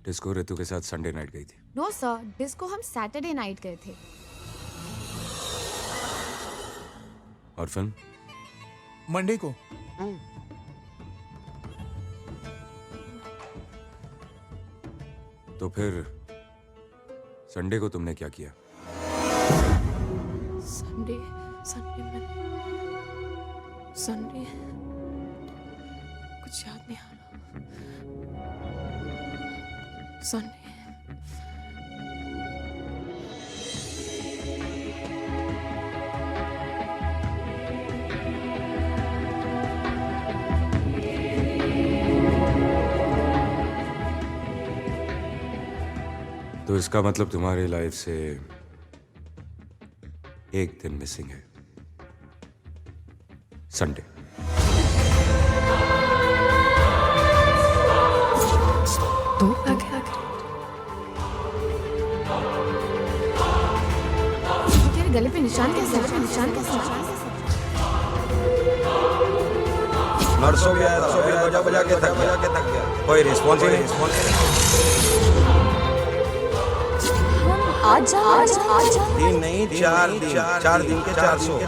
डिस्को ऋतु के साथ संडे नाइट गई थी? नो सर, डिस्को हम सैटरडे नाइट गए थे। और फिल्म? मंडे को। तो फिर संडे को तुमने क्या किया? संडे कुछ याद नहीं आ रहा। संडे तो इसका मतलब तुम्हारी लाइफ से एक दिन मिसिंग है, संडे। तो तेरे गले पे निशान कैसे? नर्स हो गया, बजा के थक गया। कोई रिस्पॉन्स ही नहीं। आज 3 नहीं 4 दिन के 400।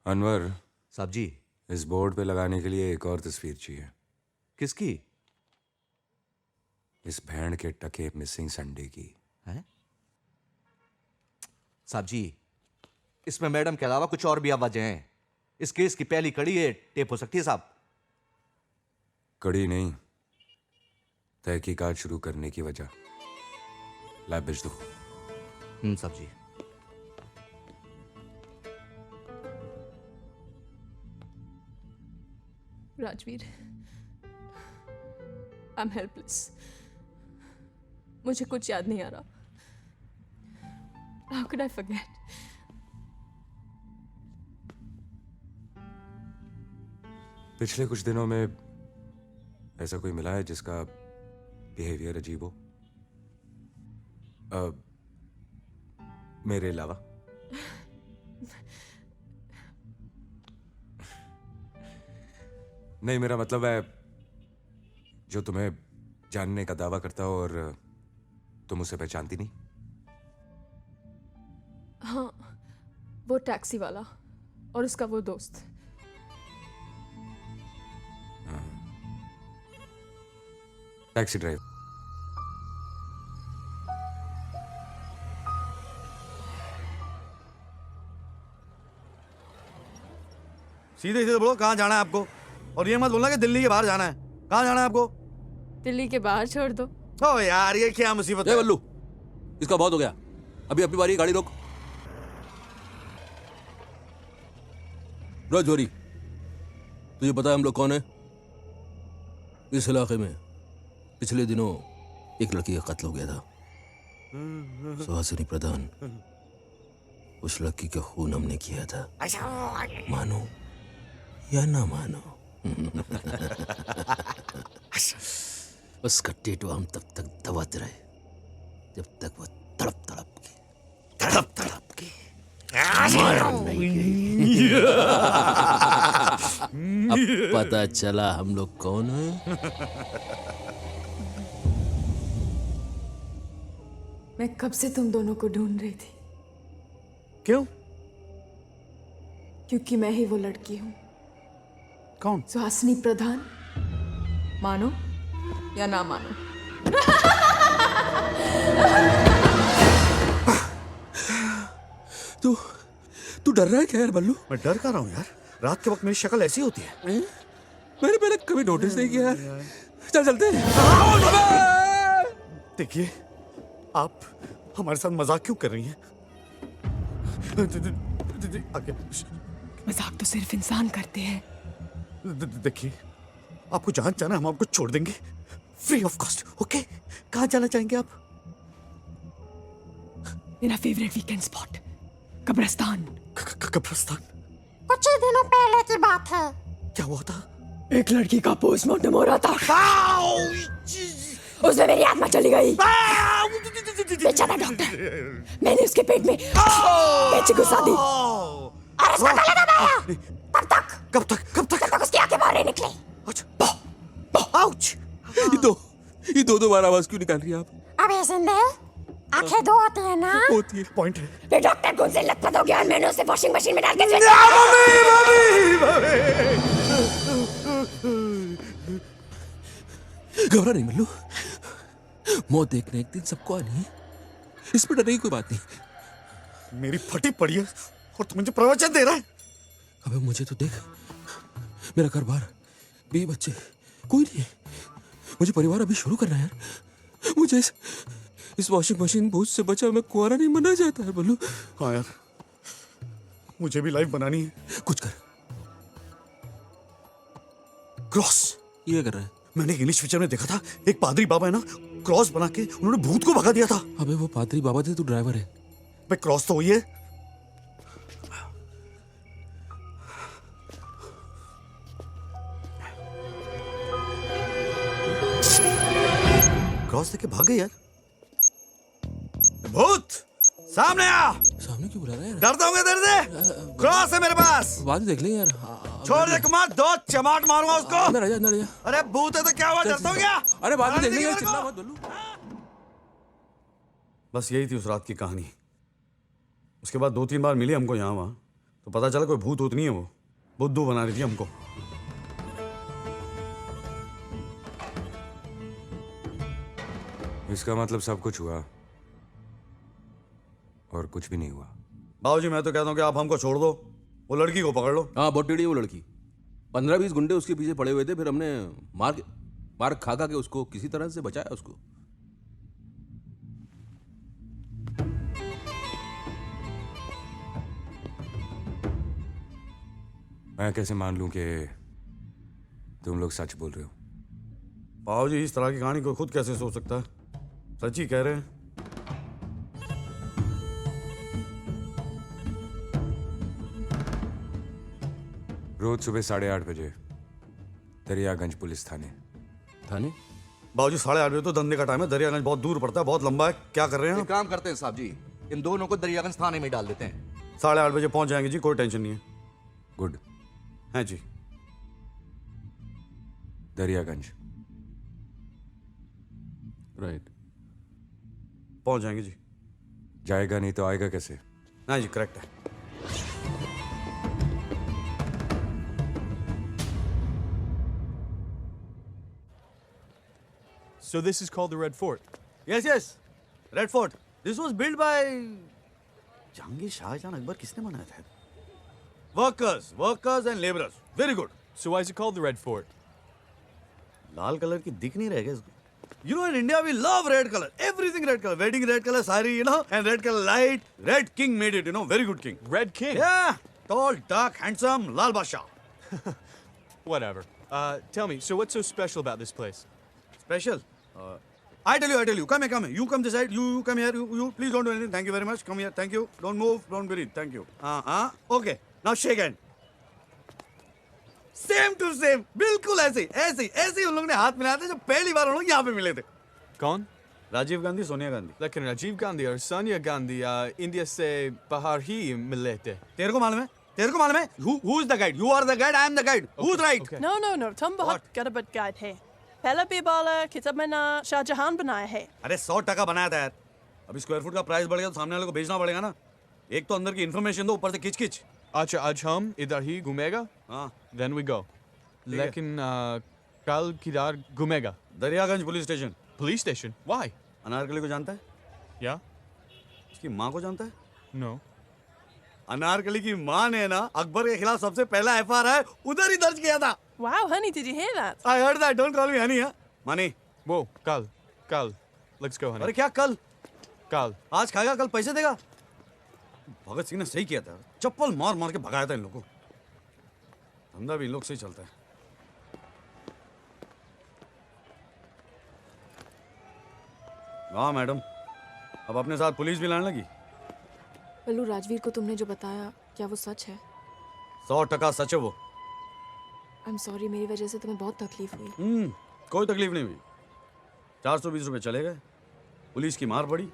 अनवर साहब जी, इस बोर्ड पे लगाने के लिए एक और तस्वीर चाहिए। किसकी? इस भैंड के टके मिसिंग संडे की। हैं? साहब जी, इसमें मैडम के अलावा कुछ और भी आवाजें हैं। इस केस की पहली कड़ी ये टेप हो सकती है साहब। कड़ी नहीं, तहकीकात शुरू करने की वजह। लैब भेज दो। साहब जी। Rajveer, I am helpless. मुझे कुछ याद नहीं आ रहा। How could I forget? पिछले कुछ दिनों में ऐसा कोई मिला है जिसका बिहेवियर अजीब हो? मेरे अलावा? नहीं, मेरा मतलब है जो तुम्हें जानने का दावा करता हो और तुम उसे पहचानती नहीं। हाँ, वो टैक्सी वाला और उसका वो दोस्त। Taxi driver. सीधे सीधे बोलो कहाँ जाना है आपको, और ये मत बोलना कि दिल्ली के बाहर जाना है। कहाँ जाना है आपको? दिल्ली के बाहर छोड़ दो। ओ यार, ये क्या मुसीबत है? बल्लू, इसका बहुत हो गया। अभी अपनी बारी, गाड़ी रोक। राजौरी, तुझे पता है हम लोग कौन है? इस इलाके में पिछले दिनों एक लड़की का कत्ल हो गया था, सुहासिनी प्रधान। उस लड़की का खून हमने किया था। मानो या ना मानो। उसका टेटू हम तब तक दबाते रहे जब तक वो तड़प तड़प के मारा नहीं गई। अब पता चला हम लोग कौन हैं? मैं कब से तुम दोनों को ढूंढ रही थी। क्यों? क्योंकि मैं ही वो लड़की हूँ। कौन? सुहासिनी प्रधान। मानो या ना मानो। तू डर रहा है क्या यार बल्लू? मैं डर का रहा हूँ यार, रात के वक्त मेरी शक्ल ऐसी होती है। मैंने पहले कभी नोटिस नहीं किया यार। चल चलते हैं। देखिए, आप हमारे साथ मजाक क्यों कर रही हैं? आगे मजाक तो सिर्फ इंसान करते हैं। देखिए, आपको जहां जाना हम आपको छोड़ देंगे फ्री ऑफ कॉस्ट। ओके, कहाँ जाना चाहेंगे आप? मेरा फेवरेट वीकेंड स्पॉट कब्रिस्तान। कब्रिस्तान? कुछ ही दिनों पहले की बात है। क्या हुआ था? एक लड़की का पोस्टमार्टम हो रहा था। उसमें मेरी आत्मा चली गई। बेचारा डॉक्टर, मैंने उसके पेट में कैंची घुसा दी और उसका गला दबाया। कब तक उसकी आंखें बाहर नहीं निकली। आउच! ये दो बार आवाज क्यों निकाल रही है आप? अबे सिंदेल, आंखें दो होती है ना? होती है, पॉइंट है। फिर डॉक्टर को उनसे लतपत हो गया और मैंने उसे वॉशिंग मशीन में डाल के घबरा नहीं मल्लू, मौत देखने एक दिन सबको आनी है, इसमें डरने की कोई बात नहीं। मेरी फटी पड़ी है और तू मुझे प्रवचन दे रहा है। अबे मुझे तो देख, मेरा घर बार, बीवी बच्चे कोई नहीं है। मुझे परिवार अभी शुरू करना है यार। मुझे इस वॉशिंग मशीन बोझ से बचा मैं कुआरा नहीं मरना चाहता है बल्लू। हाँ यार, मुझे भी लाइफ बनानी है। कुछ कर। क्रॉस ये कर रहा है? मैंने इंग्लिश पिक्चर में देखा था, एक पादरी बाबा है ना, क्रॉस बना के उन्होंने भूत को भगा दिया था। अबे वो पादरी बाबा थे, तू ड्राइवर है। भाई क्रॉस तो वही है। क्रॉस देके भाग गए यार। भूत सामने आ। सामने क्यों बुला रहा है यार? डरता हूँ इधर से। क्रॉस है मेरे पास। बाद में देख लेंगे यार। छोड़ दे कुमार, दो चमाट मारूंगा उसको। अंदर आजा, अंदर आजा। अरे भूत है तो क्या हुआ, डरता हूँ क्या? अरे बाद में देख लेंगे, चिल्ला मत बल्लू। बस यही थी उस रात की कहानी। उसके बाद 2-3 बार मिली हमको यहाँ वहाँ, तो पता चला कोई भूत होत नहीं है, वो बुद्धू बना रही थी हमको। इसका मतलब सब कुछ हुआ और कुछ भी नहीं हुआ। बाबूजी मैं तो कहता हूँ कि आप हमको छोड़ दो, वो लड़की को पकड़ लो। हाँ बहुत टेढ़ी है वो लड़की। 15-20 गुंडे उसके पीछे पड़े हुए थे, फिर हमने मार खा के उसको किसी तरह से बचाया उसको। मैं कैसे मान लूं कि तुम लोग सच बोल रहे हो? बाबूजी इस तरह की कहानी को खुद कैसे सोच सकता है, सच ही कह रहे हैं। रोज सुबह 8:30 बजे दरियागंज पुलिस थाने। बाबूजी 8:30 बजे तो धंधे का टाइम है, दरियागंज बहुत दूर पड़ता है, बहुत लंबा है। क्या कर रहे हैं? एक काम करते हैं साहब जी, इन दोनों को दरियागंज थाने में डाल देते हैं। 8:30 बजे पहुंच जाएंगे जी, कोई टेंशन नहीं है। गुड है जी। दरियागंज राइट, पहुंच जाएंगे जी। जाएगा नहीं तो आएगा कैसे? हाँ जी करेक्ट है। So this is called the Red Fort? Yes. Red Fort. This was built by Jahangir Shahjahan Akbar. किसने बनाया था? Workers and laborers. Very good. So why is it called the Red Fort? Lal colour की दिख नहीं रहेगा इसको। You know in India we love red color. Everything red color. Wedding red color sari, you know, and red color light. Red King made it, you know, very good king. Red King? Yeah. Tall, dark, handsome, Lal Basha. Whatever. Tell me, so what's so special about this place? Special? I tell you. Come here. You come this side. You come here. You please don't do anything. Thank you very much. Come here. Thank you. Don't move. Don't breathe. Thank you. Okay. Now shake hand. Same to same, बिल्कुल ऐसे ही उन लोगों ने हाथ मिलाया था जब पहली बार उन लोग यहाँ पे मिले थे। कौन? राजीव गांधी, सोनिया गांधी। लेकिन राजीव गांधी और सोनिया गांधी इंडिया से बाहर ही मिले थे। तेरे को मालूम है? Who is the guide? You are the guide. I am the guide. Who's right? No. तुम बहुत गड़बड़ गाइड है। पहला भी बोला कि तब मैंने शाहजहां बनाया है। अरे 100% बनाया था यार। अभी स्क्वायर फुट का प्राइस बढ़ गया तो सामने वाले को बेचना पड़ेगा ना। एक तो अंदर की इन्फॉर्मेशन दो, ऊपर से किच। अच्छा, आज हम इधर ही घूमेगा? हाँ। Then we go. लेकिन कल किधर घूमेगा? Daryaganj police station. Police station? Why? Anarkali को जानता है? या? उसकी माँ को जानता है? No. अनारकली की माँ ने ना अकबर के खिलाफ सबसे पहला FIR उधर ही दर्ज किया था। Wow, honey, did you hear that? I heard that. Don't call me honey, huh? Money. वो कल. Let's go, honey. अरे क्या कल? आज खाएगा, कल पैसे देगा। भगत सिंह ने सही किया था, चप्पल मार के भगाया था इन लोगों को। धंधा भी इन लोग से ही चलता है। हाँ मैडम, अब अपने साथ पुलिस भी लाने लगी। पल्लू, राजवीर को तुमने जो बताया क्या वो सच है? 100% सच है वो। आई एम सॉरी, मेरी वजह से तुम्हें बहुत तकलीफ हुई। कोई तकलीफ नहीं हुई। 420 रुपए चले गए, पुलिस की मार पड़ी,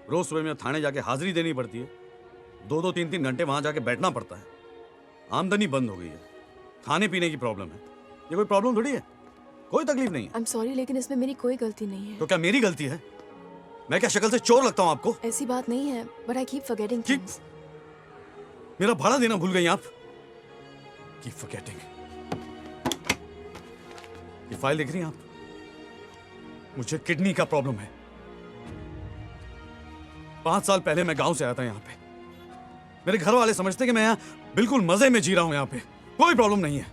रोज सुबह में थाने जाके हाजिरी देनी पड़ती है, 2-2, 3-3 घंटे वहां जाके बैठना पड़ता है, आमदनी बंद हो गई है, खाने पीने की प्रॉब्लम है। ये कोई प्रॉब्लम थोड़ी है, कोई तकलीफ नहीं है। आई एम सॉरी, लेकिन इसमें मेरी कोई गलती नहीं है। तो क्या मेरी गलती है? मैं क्या शक्ल से चोर लगता हूँ आपको? ऐसी बात नहीं है, but I keep forgetting things. मेरा भाड़ा देना भूल गई आप? Keep forgetting. ये फाइल देख रही हैं आप? मुझे किडनी का प्रॉब्लम है। 5 साल पहले मैं गांव से आया था यहाँ पे। मेरे घर वाले समझते कि मैं यहाँ बिल्कुल मजे में जी रहा हूं, यहाँ पे कोई प्रॉब्लम नहीं है।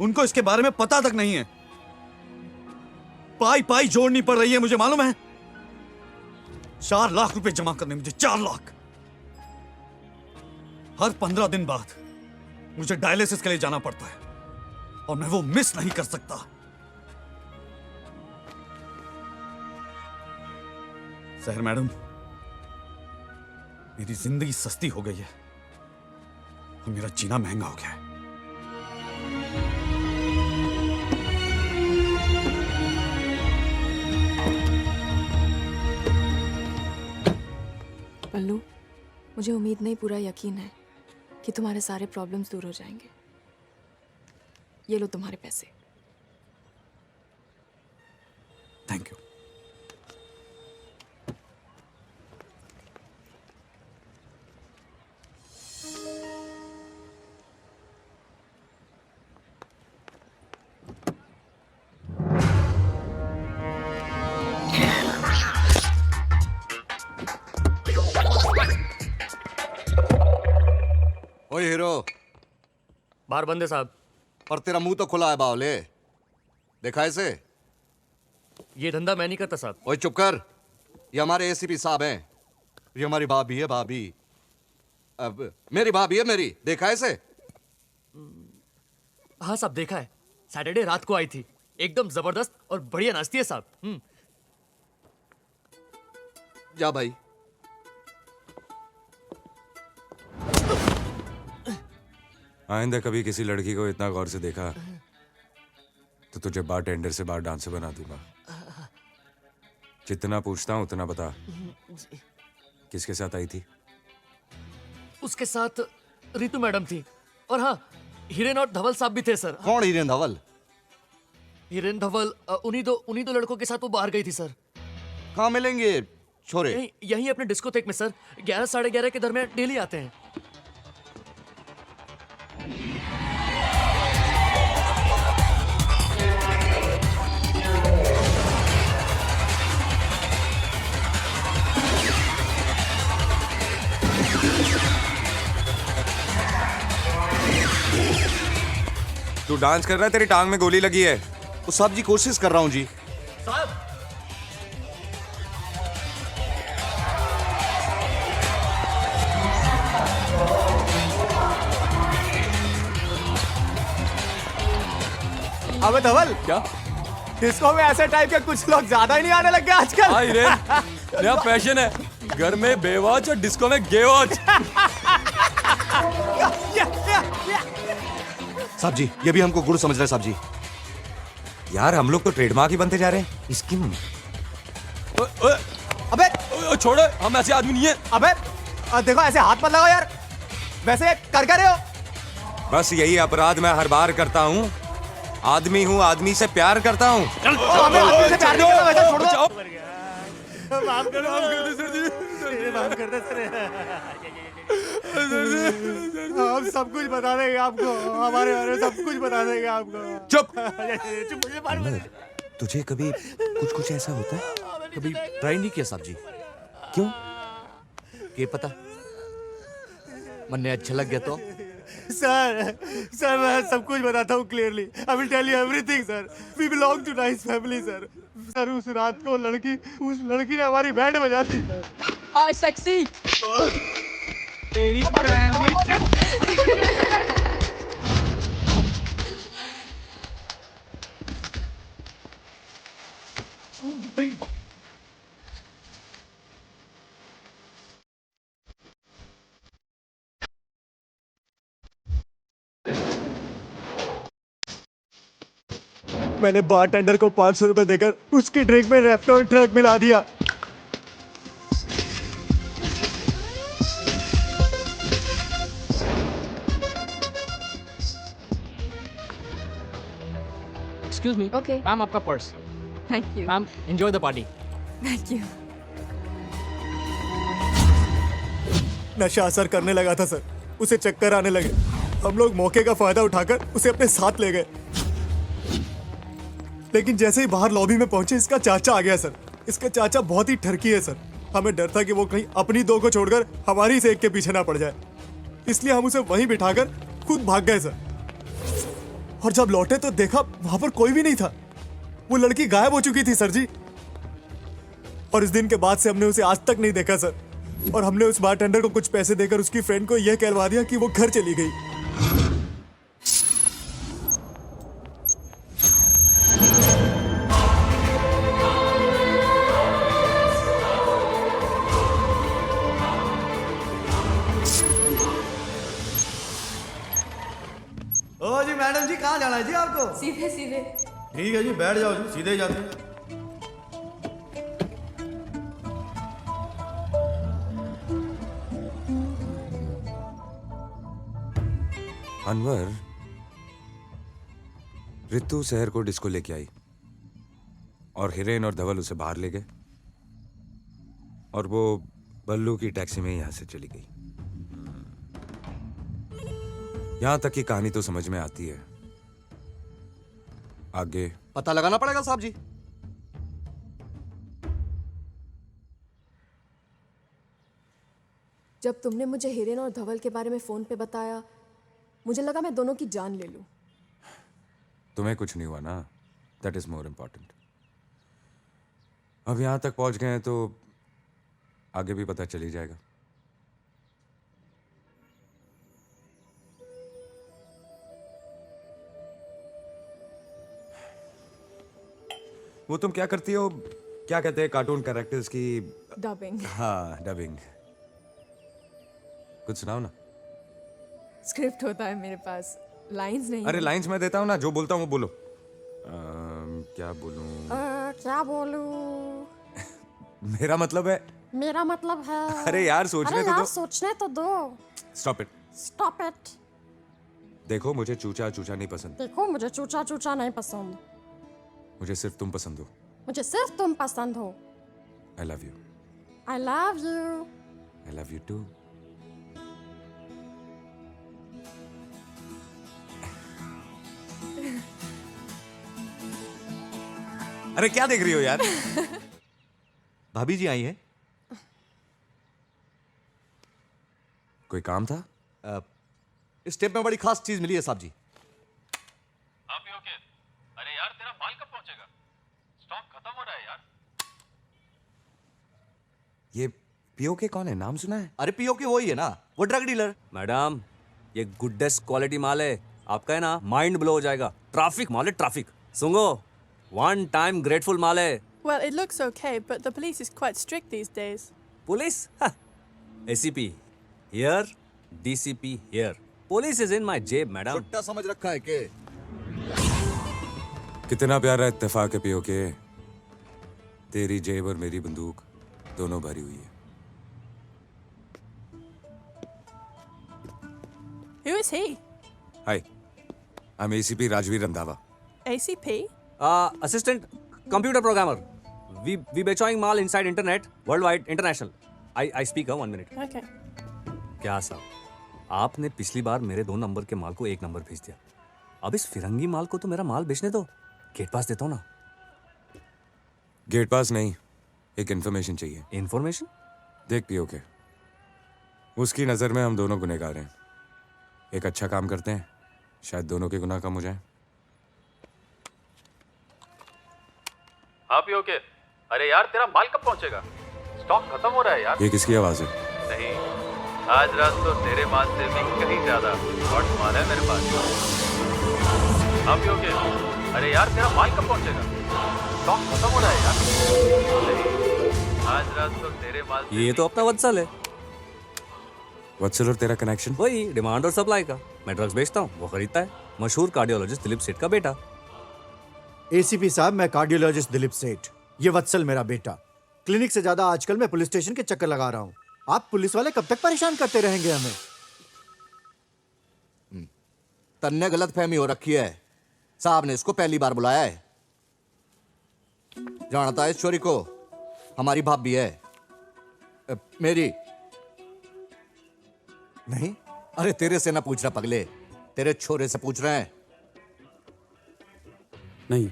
उनको इसके बारे में पता तक नहीं है। पाई पाई जोड़नी पड़ रही है, मुझे मालूम है। 4 लाख रुपए जमा करने मुझे, 4 लाख। हर 15 दिन बाद मुझे डायलिसिस के लिए जाना पड़ता है और मैं वो मिस नहीं कर सकता। सहर मैडम, मेरी जिंदगी सस्ती हो गई है और मेरा जीना महंगा हो गया है। पल्लू, मुझे उम्मीद नहीं, पूरा यकीन है कि तुम्हारे सारे प्रॉब्लम्स दूर हो जाएंगे। ये लो तुम्हारे पैसे। Thank you. ओए हीरो, बाहर बंद है साहब। और तेरा मुंह तो खुला है बावले, देखा इसे? ये धंधा मैं नहीं करता साहब। ओए चुप कर, ये हमारे एसीपी साहब हैं। ये हमारी भाभी है, भाभी। अब मेरी भाभी है मेरी, देखा है इसे? हाँ साहब, देखा है। सैटरडे रात को आई थी, एकदम जबरदस्त और बढ़िया नाचती है साहब। जा भाई। आइंदा कभी किसी लड़की को इतना गौर से देखा तो तुझे बार टेंडर से बार डांसर बना दूंगा। जितना पूछता हूं उतना बता। किसके साथ आई थी? उसके साथ रितु मैडम थी, और हाँ, हिरेन और धवल साहब भी थे सर। कौन हिरेन धवल? हिरेन धवल उन्हीं दो लड़कों के साथ वो बाहर गई थी सर। कहाँ मिलेंगे छोरे? यहीं अपने डिस्कोथेक में सर। 11 साढ़े 11 के दरमियान डेली आते हैं। तू डांस कर रहा है, तेरी टांग में गोली लगी है। तो साहब जी कोशिश कर रहा हूं जी। साहब, अबे धवल, क्या डिस्को में ऐसे टाइप के कुछ लोग ज्यादा ही नहीं आने लग गए आजकल? हाँ रे, नया फैशन है, घर में बेवॉच और डिस्को में गेवॉच। साहब जी, ये भी हमको गुड़ समझ रहे हैं साहब जी। यार हम लोग तो ट्रेडमार्क ही बनते जा रहे हैं इसकी। अबे छोड़ो, हम ऐसे आदमी नहीं है। अबे देखो, ऐसे हाथ मत लगाओ यार। वैसे कर क्या रहे हो? बस यही अपराध मैं हर बार करता हूँ। आदमी हूँ, आदमी से प्यार करता हूँ। आदमी से प्यार नहीं करता, वैसे छोड़ दो। माफ कर दो सर जी, माफ कर दो सर। हम सब कुछ बता देंगे आपको, हमारे बारे में सब कुछ बता देंगे आपको। चुप। तुझे कभी कुछ ऐसा होता है? कभी ट्राई नहीं किया साहब जी। क्यों? क्या पता, मन ने अच्छा लग गया तो। सर मैं सब कुछ बताता हूँ clearly. I will tell you everything sir. We belong to nice family sir. Sir उस रात को उस लड़की ने हमारी बैंड बजा दी। हाय सेक्सी। तेरी मैंने बारटेंडर को 500 रुपए देकर उसकी ड्रिंक में रेफ्टोन ट्रक मिला दिया। Excuse me. Okay. मैम आपका purse. Thank you. Ma'am enjoy the party. Thank you. नशा असर करने लगा था सर, उसे चक्कर आने लगे। हम लोग मौके का फायदा उठाकर उसे अपने साथ ले गए, लेकिन जैसे ही बाहर लॉबी में पहुंचे इसका चाचा आ गया सर। इसका चाचा बहुत ही ठरकी है सर। हमें डर था कि वो कहीं अपनी दो को छोड़कर हमारी से एक के पीछे ना पड़ जाए, इसलिए हम उसे वहीं बिठाकर खुद भाग गए सर। और जब लौटे तो देखा वहां पर कोई भी नहीं था। वो लड़की गायब हो चुकी थी सर जी। और इस दिन के बाद से हमने उसे आज तक नहीं देखा सर। और हमने उस बारटेंडर को कुछ पैसे देकर उसकी फ्रेंड को यह कहलवा दिया कि वो घर चली गई। ओ जी मैडम जी, कहाँ जाना है जी आपको? सीधे सीधे। ठीक है जी, बैठ जाओ जी, सीधे जाते हैं। अनवर, रितु शहर को डिस्को लेके आई और हिरेन और धवल उसे बाहर ले गए और वो बल्लू की टैक्सी में यहां से चली गई। यहां तक की कहानी तो समझ में आती है, आगे पता लगाना पड़ेगा साहब जी। जब तुमने मुझे हिरेन और धवल के बारे में फोन पे बताया, मुझे लगा मैं दोनों की जान ले लूं। तुम्हें कुछ नहीं हुआ ना, दैट इज मोर इम्पोर्टेंट। अब यहां तक पहुंच गए हैं तो आगे भी पता चल ही जाएगा। वो तुम क्या करती हो, क्या कहते हैं कार्टून कैरेक्टर्स की? डबिंग। हाँ, डबिंग। कुछ सुनाओ ना। स्क्रिप्ट होता है मेरे पास, लाइंस नहीं। अरे लाइंस मैं देता हूँ ना, जो बोलता हूँ वो बोलो। क्या बोलूं? क्या बोलूं? मेरा मतलब है। मेरा मतलब है। अरे यार सोचने तो दो। सोचने तो दो। Stop it. Stop it. देखो मुझे चूचा चूचा नहीं पसंद। देखो मुझे चूचा चूचा नहीं पसंद। मुझे सिर्फ तुम पसंद हो। मुझे सिर्फ तुम पसंद हो। I love you. I love you. I love you too. अरे क्या देख रही हो यार? भाभी जी आई हैं। कोई काम था? इस टेप में बड़ी खास चीज मिली है साहब जी। आप ही ओके? अरे यार तेरा माल कब पहुंचेगा? स्टॉक खत्म हो रहा है यार। ये पीओके कौन है, नाम सुना है? अरे पीओके वही है ना, वो ड्रग डीलर। मैडम ये गुडेस्ट क्वालिटी माल है, आपका है ना माइंड ब्लो हो जाएगा। ट्रैफिक माल है, ट्रैफिक। सुनो, वन टाइम ग्रेटफुल माल है। Well, it looks okay, but the police is quite strict these days. Police? ACP here, DCP here. Police is in my जेब मैडम। छुट्टा समझ रखा है के? कितना प्यारा इत्तेफाक है पीओके। तेरी जेब और मेरी बंदूक दोनों भरी हुई है। Who is he? Hi, I'm ACP Rajveer Randhawa. ACP? Assistant computer programmer. We बेचोइंग mall inside internet, worldwide, international. I speak 1 minute. Okay. क्या साहब, आपने पिछली बार मेरे 2 नंबर के माल को 1 नंबर भेज दिया। अब इस फिरंगी माल को तो मेरा माल बेचने दो, गेट पास देता हूँ ना। गेट पास नहीं, एक इन्फॉर्मेशन चाहिए। इन्फॉर्मेशन? देख पीओके, उसकी नजर में हम दोनों गुनहगार हैं। एक अच्छा काम करते हैं, शायद दोनों के गुनाह कम हो जाएं। आप ही ओके? अरे यार तेरा माल कब पहुंचेगा? स्टॉक खत्म हो रहा है यार। ये किसकी आवाज है? नहीं, आज रात तो तेरे माल से भी कहीं ज्यादा हॉट माल है मेरे पास। आप ही ओके? अरे यार तेरा माल कब पहुंचेगा? स्टॉक खत्म हो रहा है यार। आज रात को तेरे माल से ये तो अपना वत्सल है। वत्सल और तेरा कनेक्शन? वही डिमांड और सप्लाई का। मैं ड्रग्स बेचता हूँ, वो खरीदता है। मशहूर कार्डियोलॉजिस्ट दिलीप सेठ का बेटा। एसीपी साहब, मैं कार्डियोलॉजिस्ट दिलीप सेठ, ये वत्सल मेरा बेटा। क्लिनिक से ज्यादा आजकल मैं पुलिस स्टेशन के चक्कर लगा रहा हूँ। आप पुलिस वाले कब तक परेशान करते रहेंगे हमें? तन्ने गलत फहमी हो रखी है। साहब ने इसको पहली बार बुलाया है। जानता है इस छोरी को? हमारी भाभी है। मेरी नहीं। अरे तेरे से ना पूछ रहा पगले, तेरे छोरे से पूछ रहे हैं। नहीं,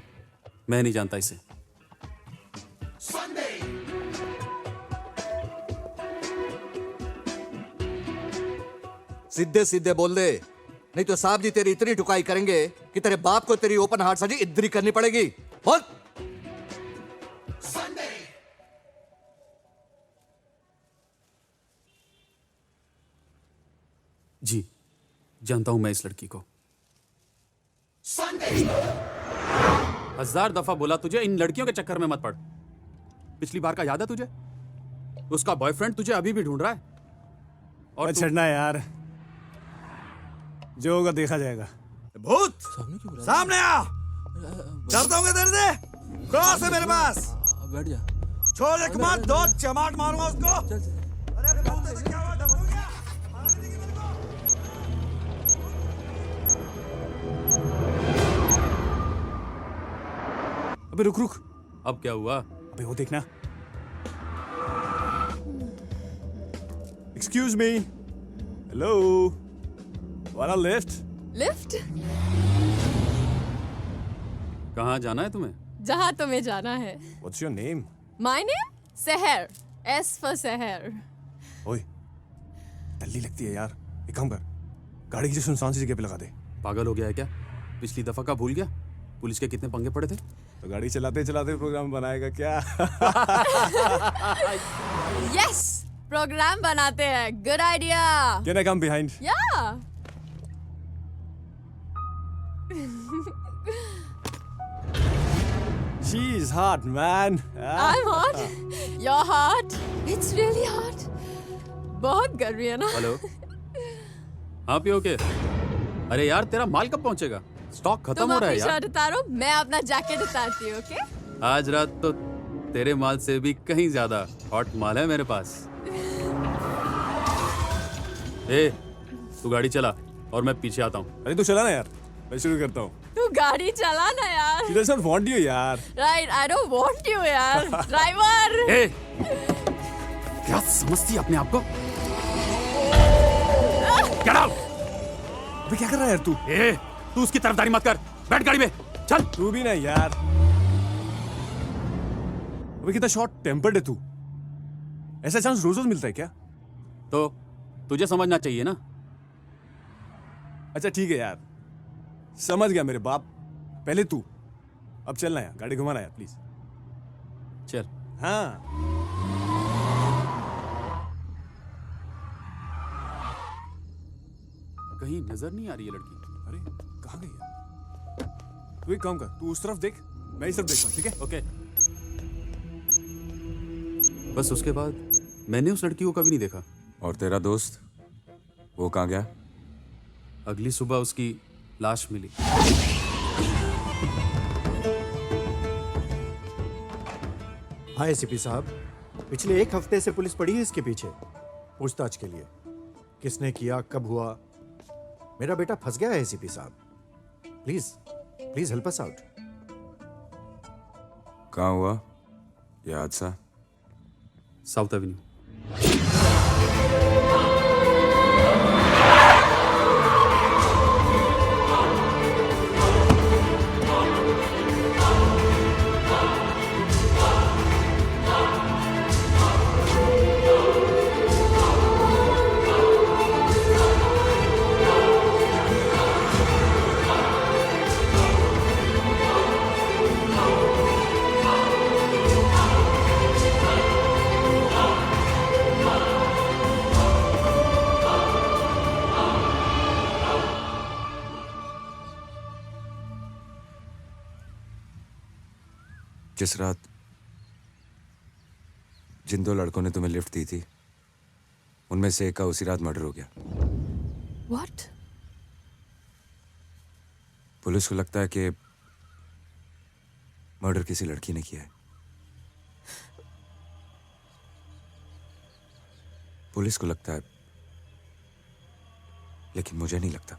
मैं नहीं जानता इसे। सीधे सीधे बोल दे, नहीं तो साहब जी तेरी इतनी ठुकाई करेंगे कि तेरे बाप को तेरी ओपन हार्ट सर्जरी इधर ही करनी पड़ेगी। बोल। जी, जानता हूं मैं इस लड़की को। 1000 दफा बोला तुझे इन लड़कियों के चक्कर में मत पड़। पिछली बार का याद है तुझे? उसका बॉयफ्रेंड तुझे अभी भी ढूंढ रहा है। और छड़ना यार, जो होगा देखा जाएगा। भूत सामने आ। डरता हूँ तेरे से? क्रॉस है मेरे पास। बैठ जा। छोड़ एक मार, दो चमाट मारूंगा उसको। अरे भूत ऐसे क्या हुआ? डर हो गया? अबे रुक रुक। अब क्या हुआ? अबे वो देखना। Excuse me. हेलो, वाला लिफ्ट? लिफ्ट? कहाँ जाना है तुम्हें? जहाँ तुम्हें जाना है। What's your name? My name? सहर। S for सहर। ओए, टल्ली लगती है यार। एक काम कर, गाड़ी किसी सुनसान सी जगह पे लगा दे। पागल हो गया है क्या? पिछली दफा का भूल गया? पुलिस के कितने पंगे पड़े थे? तो गाड़ी चलाते चलाते प्रोग्राम बनाएगा क्या? Yes, प्रोग्राम बनाते हैं। Good idea. Can I come behind? Yeah. She's hot, man. I'm hot. You're hot. It's really hot. बहुत गर्मी है ना? हेलो, हाँ पियो के? अरे यार तेरा माल कब पहुंचेगा? स्टॉक खत्म हो रहा है यार। तुम अपनी शर्ट उतारो, मैं अपना जैकेट उतारती हूँ, ओके? आज रात तो तेरे माल से भी कहीं ज्यादा हॉट माल है मेरे पास। ए, तू गाड़ी चला और मैं पीछे आता हूँ। अरे तू चला ना यार, मैं शुरू करता हूँ। तू गाड़ी चला ना यार। She doesn't want you यार। Right, I don't want you यार। ड्राइवर। ए, क्या समझती है अपने आप को? Get out! अबे क्या कर रहा है यार तू? ए, तू उसकी तरफदारी मत कर। बैठ गाड़ी में, चल। तू भी ना यार। अबे कितना शॉर्ट टेम्पर्ड है तू। ऐसा चांस रोज रोज मिलता है क्या? तो तुझे समझना चाहिए ना। अच्छा ठीक है यार, समझ गया मेरे बाप। पहले तू, अब चलना यार, गाड़ी घुमाना यार प्लीज। चल। हाँ। कहीं नजर नहीं आ रही है लड़की। अरे कहाँ गई है? तू एक काम कर, तू उस तरफ देख, मैं इस तरफ देखता हूँ, ठीक है? ओके। बस उसके बाद मैंने उस लड़की को कभी नहीं देखा। और तेरा दोस्त, वो कहाँ गया? अगली सुबह उसकी लाश मिली। हाँ एसीपी साहब, पिछले 1 हफ्ते से पुलिस पड़ी है इसके पीछे पूछताछ के लिए। किसने किया, कब हुआ? मेरा बेटा फंस गया है एसीपी साहब। Please please help us out. कहाँ हुआ ये हादसा? South Avenue. जिस रात जिन 2 लड़कों ने तुम्हें लिफ्ट दी थी, उनमें से एक का उसी रात मर्डर हो गया। What? पुलिस को लगता है कि मर्डर किसी लड़की ने किया है। पुलिस को लगता है, लेकिन मुझे नहीं लगता।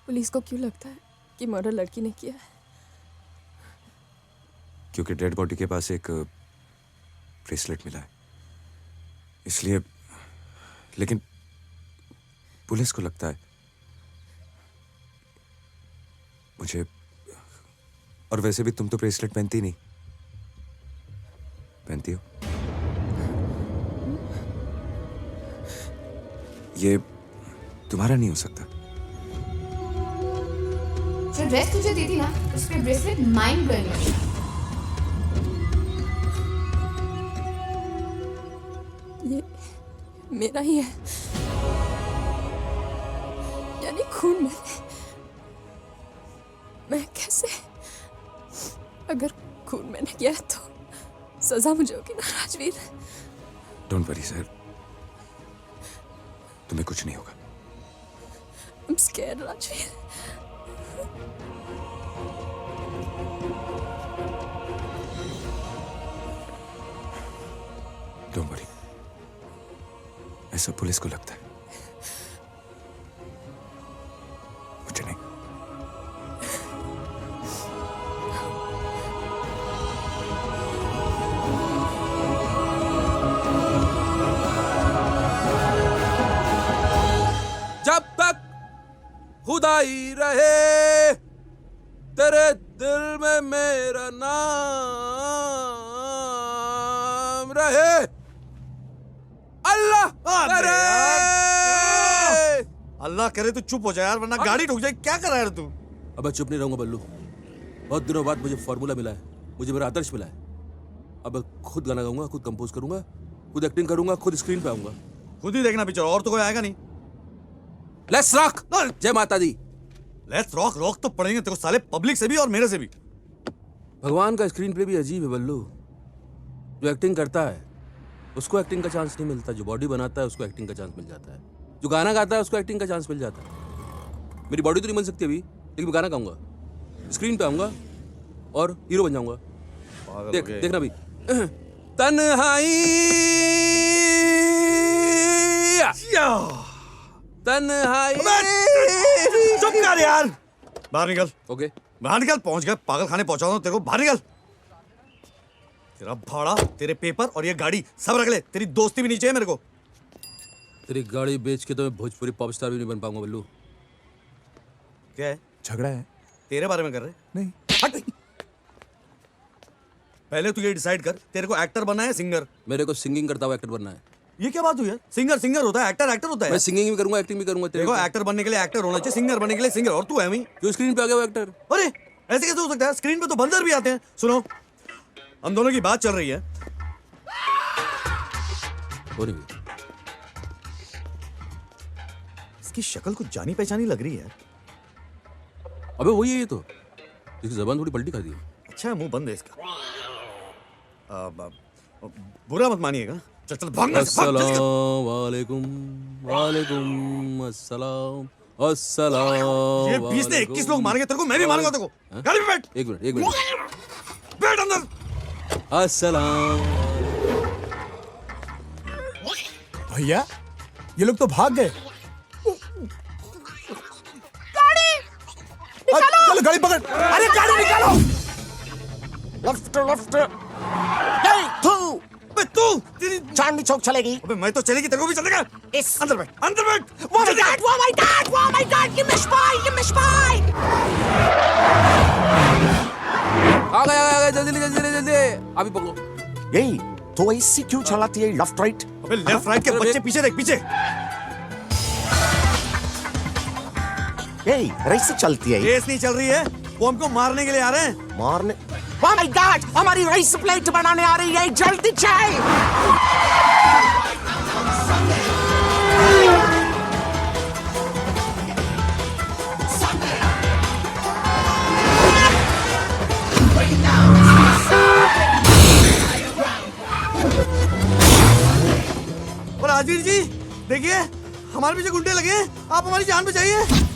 पुलिस को क्यों लगता है कि मर्डर लड़की ने किया है? क्योंकि डेड बॉडी के पास एक ब्रेसलेट मिला है, इसलिए। लेकिन पुलिस को लगता है मुझे। और वैसे भी तुम तो ब्रेसलेट पहनती नहीं, पहनती हो? ये तुम्हारा नहीं हो सकता। जो ड्रेस तुझे दी थी ना, उस पे ब्रेसलेट माइंड ब्लोइंग है। ये मेरा ही है, यानी खून में। मैं कैसे? अगर खून मैंने किया है तो सजा मुझे होगी ना राजवीर? डोंट वरी सर, तुम्हें कुछ नहीं होगा। I'm scared, Rajveer. Don't worry, ऐसा पुलिस को लगता है, मुझे नहीं। जब तक खुदाई रहे तेरे दिल में मेरा नाम रहे, अल्लाह करे। अल्लाह करे तू चुप हो जाए यार, वरना गाड़ी ठुक जाए। क्या कर रहा है तू? अब मैं चुप नहीं रहूंगा बल्लू। बहुत दिनों बाद मुझे फॉर्मूला मिला है, मुझे मेरा आदर्श मिला है। अब मैं खुद गाना गाऊंगा, खुद कंपोज करूंगा, खुद एक्टिंग करूंगा, खुद स्क्रीन पे आऊंगा। खुद ही देखना पिक्चर, और तो कोई आएगा नहीं। Let's rock. जय माता दी। Let's rock. रॉक तो पड़ेंगे तेरे को साले, पब्लिक से भी और मेरे से भी। भगवान का स्क्रीन प्ले भी अजीब है बल्लू। जो एक्टिंग करता है उसको एक्टिंग का चांस नहीं मिलता, जो बॉडी बनाता है उसको एक्टिंग का चांस मिल जाता है, जो गाना गाता है उसको एक्टिंग का चांस मिल जाता है। मेरी बॉडी तो नहीं बन सकती अभी, लेकिन मैं गाना गाऊंगा, स्क्रीन पे आऊंगा और हीरो बन जाऊंगा। देखना भी। तन्हाई तन्हाई। चुप कर यार, बाहर निकल। ओके बाहर निकल। पहुंच गए, पागल खाने पहुंचा हूं तेरे को। बाहर निकल। तेरा भाड़ा, तेरे पेपर और ये गाड़ी सब रख ले। तेरी दोस्ती भी नहीं चाहिए मेरे को। तेरी गाड़ी बेच के तो मैं भोजपुरी पॉप स्टार भी नहीं बन पाऊंगा बल्लू। क्या है? झगड़ा है? तेरे बारे में कर रहे? नहीं। हट। पहले तू ये डिसाइड कर, तेरे को एक्टर बनना है सिंगर? मेरे को सिंगिंग करता हुआ एक्टर बनना है। ये क्या बात हुई है? सिंगर सिंगर होता है, एक्टर एक्टर होता है। मैं सिंगिंग भी करूंगा, एक्टिंग भी करूंगा। देखो, एक्टर बनने के लिए एक्टर होना चाहिए, सिंगर बनने के लिए सिंगर। और तू है वही जो स्क्रीन पे आ गया वो एक्टर। अरे ऐसे कैसे हो सकता है? स्क्रीन पे तो बंदर भी आते हैं। सुनो, हम दोनों की बात चल रही है। हो रही है। इसकी शक्ल कुछ जानी पहचानी लग रही है। अबे वही है ये तो, इसकी जबान थोड़ी पलटी खा दी है। अच्छा, मुंह बंद है इसका। बुरा मत मानिएगा। चल चल भाग। अस्सलाम वालेकुम। वालेकुम अस्सलाम। अस्सलाम। ये 20 ने 21 लोग मारेंगे तेरे को, मैं भी मारूंगा तेरे को। गाड़ी में बैठ। एक मिनट बैठ अंदर। अस्सलाम। भैया ये लोग तो भाग गए। चलो गाड़ी पकड़। अरे गाड़ी निकालो। Left left. तू तू तेरी चांदनी चौक चलेगी। अबे मैं तो चलेगी, तेरे को भी चलेगा। इस अंदर बैठ, अंदर बैठ। Oh my God! Oh my God! Oh my God! Give me spy! Give me spy! आ गया जल्दी जल्दी अभी पकड़ो। यही तो ऐसी क्यों चलाती है लेफ्ट राइट? अबे लेफ्ट राइट के बच्चे पीछे देख, पीछे। यही रेस चलती है। रेस नहीं चल रही है, वो हमको मारने के लिए आ रहे हैं। मारने? Oh my God! हमारी रेस प्लेट बनाने आ रही है, जल्दी चल। राजवीर जी देखिए, हमारे पीछे गुंडे लगे हैं, आप हमारी जान बचाइए।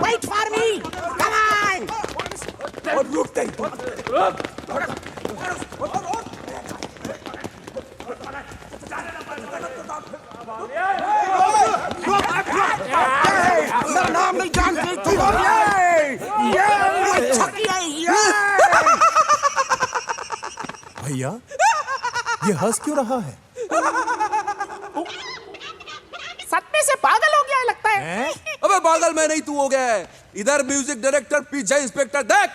Wait for me! Come on! और रुक तेरी मेरा नाम नहीं जानते तुम? भैया ये हंस क्यों रहा है? सदमे से पागल हो गया है लगता है। अबे पागल मैं नहीं, तू हो गया है। इधर म्यूजिक डायरेक्टर, पीछे इंस्पेक्टर, देख।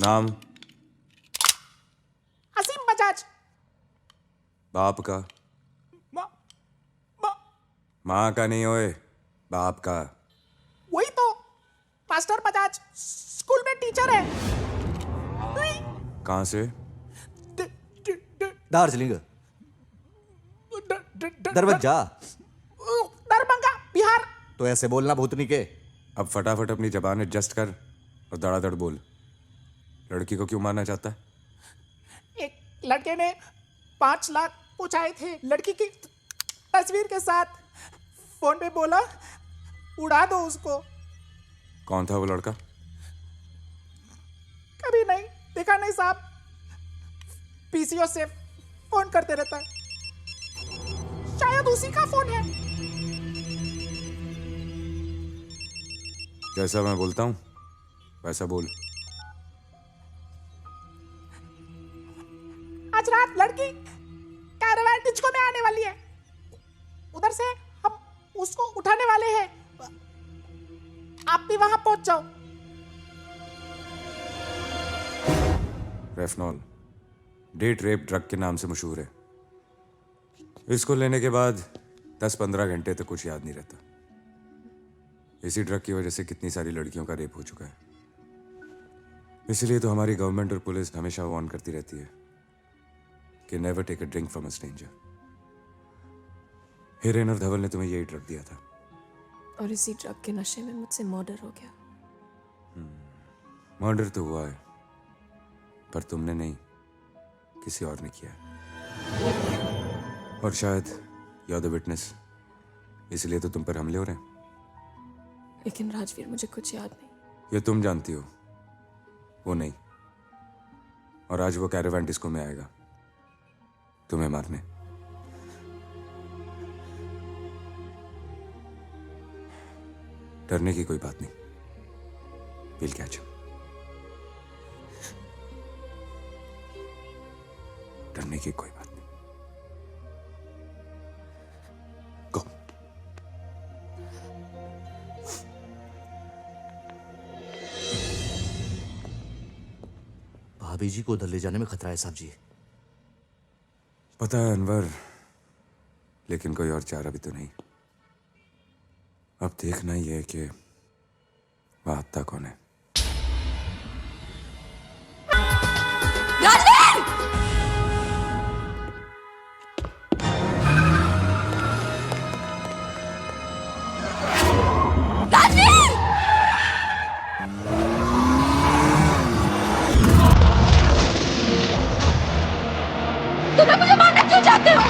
नाम? असीम बजाज। बाप का? माँ का नहीं होए, बाप का। वही तो, मास्टर बजाज स्कूल में टीचर है। कहाँ से? दार्जिलिंग। दरवाजा। दरभंगा, बिहार। तो ऐसे बोलना भूतनी के। अब फटाफट अपनी जबान एडजस्ट कर और धड़ाधड़ बोल। लड़की को क्यों मारना चाहता है? एक लड़के ने 5 लाख पूछाए थे लड़की की तस्वीर के साथ। फोन पे बोला उड़ा दो उसको। कौन था वो लड़का? कभी नहीं देखा नहीं साहब, पीसीओ से फोन करते रहता है, शायद उसी का फोन है। जैसा मैं बोलता हूँ वैसा बोल। आज रात लड़की आप भी वहां पहुंच जाओ। रेफनॉल डेट रेप ड्रग के नाम से मशहूर है। इसको लेने के बाद 10-15 घंटे तक कुछ याद नहीं रहता। इसी ड्रग की वजह से कितनी सारी लड़कियों का रेप हो चुका है। इसलिए तो हमारी गवर्नमेंट और पुलिस हमेशा वार्न करती रहती है कि never take a drink from a stranger. Hiren और धवल ने तुम्हें यही ड्रग दिया था। और इसी ड्रग के नशे में मुझसे मर्डर हो गया। मर्डर तो हुआ है, पर तुमने नहीं, किसी और ने किया है। और शायद यू आर द विटनेस, इसलिए तो तुम पर हमले हो रहे हैं। लेकिन राजवीर, मुझे कुछ याद नहीं। ये तुम जानती हो, वो नहीं। और आज वो कैरावान डिस्को में आएगा तुम्हें मारने। डरने की कोई बात नहीं, विल कैच हिम। डरने की कोई बात नहीं। गो। भाभी जी को उधर ले जाने में खतरा है साहब जी। पता है अनवर, लेकिन कोई और चारा भी तो नहीं। अब देखना ही है कि वह हत्या कौन है। तुम्हें मुझे मारना क्यों चाहते हो?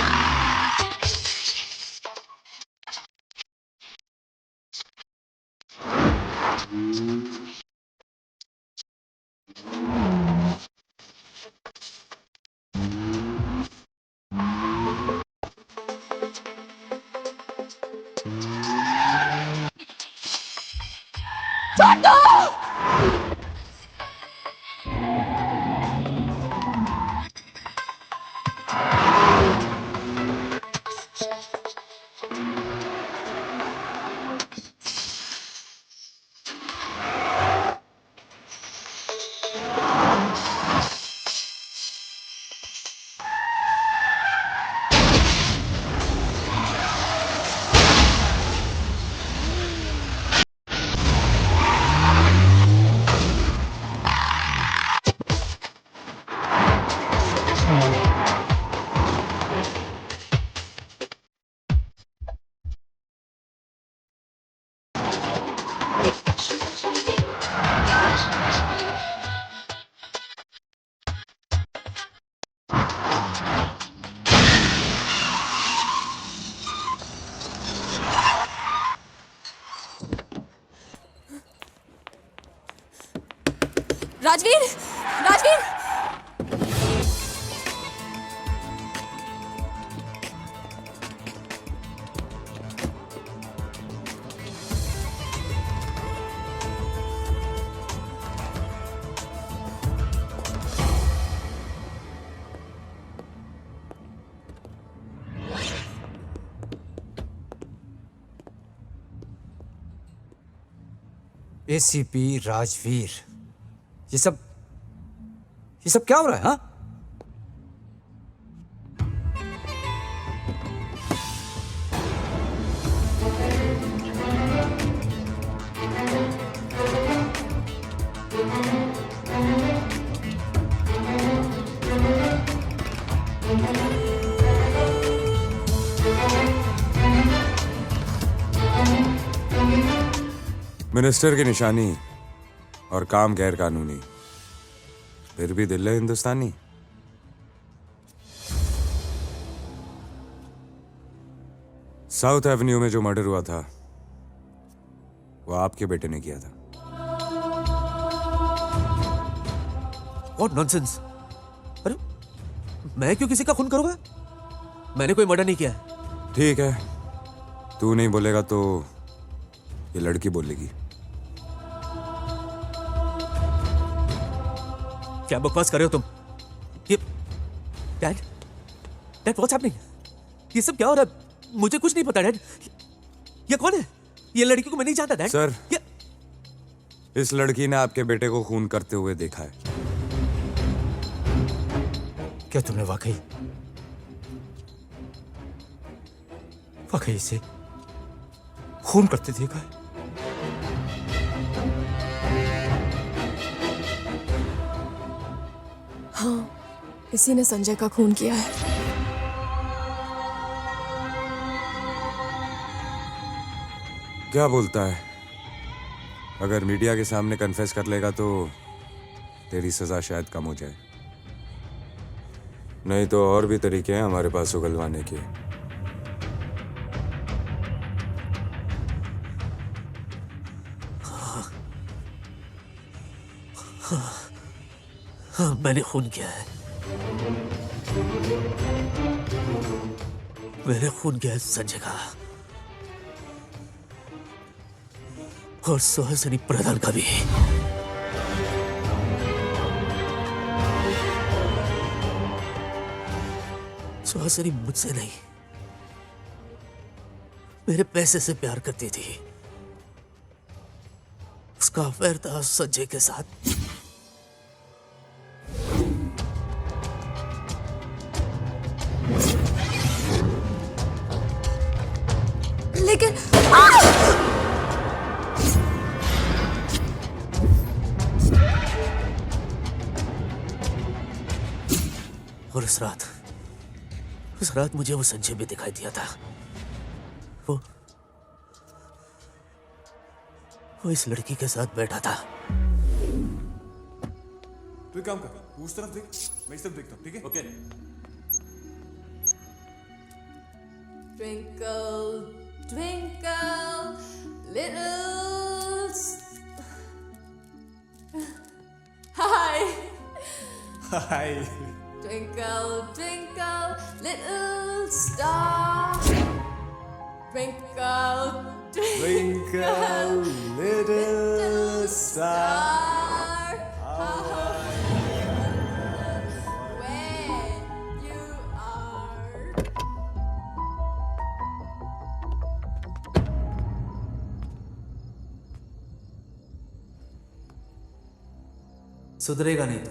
छोड़ दो! राजवीर! राजवीर! एसीपी राजवीर, ये सब क्या हो रहा है? हाँ, मिनिस्टर की निशानी और काम गैर कानूनी, फिर भी दिल है हिंदुस्तानी। साउथ एवेन्यू में जो मर्डर हुआ था वो आपके बेटे ने किया था। What nonsense! अरे मैं क्यों किसी का खून करूंगा? मैंने कोई मर्डर नहीं किया है। ठीक है, तू नहीं बोलेगा तो ये लड़की बोलेगी। क्या बकवास कर रहे हो तुम? ये डैड व्हाट्स हैपनिंग? ये सब क्या हो रहा है? मुझे कुछ नहीं पता डैड। ये कौन है? ये लड़की को मैं नहीं जानता डैड। सर, इस लड़की ने आपके बेटे को खून करते हुए देखा है। क्या तुमने वाकई इसे खून करते देखा है? हाँ, इसी ने संजय का खून किया है। क्या बोलता है? अगर मीडिया के सामने कन्फेस कर लेगा तो तेरी सजा शायद कम हो जाए, नहीं तो और भी तरीके हैं हमारे पास उगलवाने के। हाँ, मैंने खून किया है। मैंने खून किया है संजय का और सुहासिनी प्रधान का भी। सुहासिनी मुझसे नहीं, मेरे पैसे से प्यार करती थी। उसका अफेयर था संजय के साथ। लेकिन और उस रात मुझे वो संजय भी दिखाई दिया था। वो इस लड़की के साथ बैठा था। तू एक काम कर, तू उस तरफ देख, मैं इस तरफ देखता हूँ, ठीक है? Okay. Twinkle, twinkle, little Hi. Hi. Twinkle, twinkle, little star. Twinkle, Twinkle, little star. When you are. सुधरेगा नहीं तो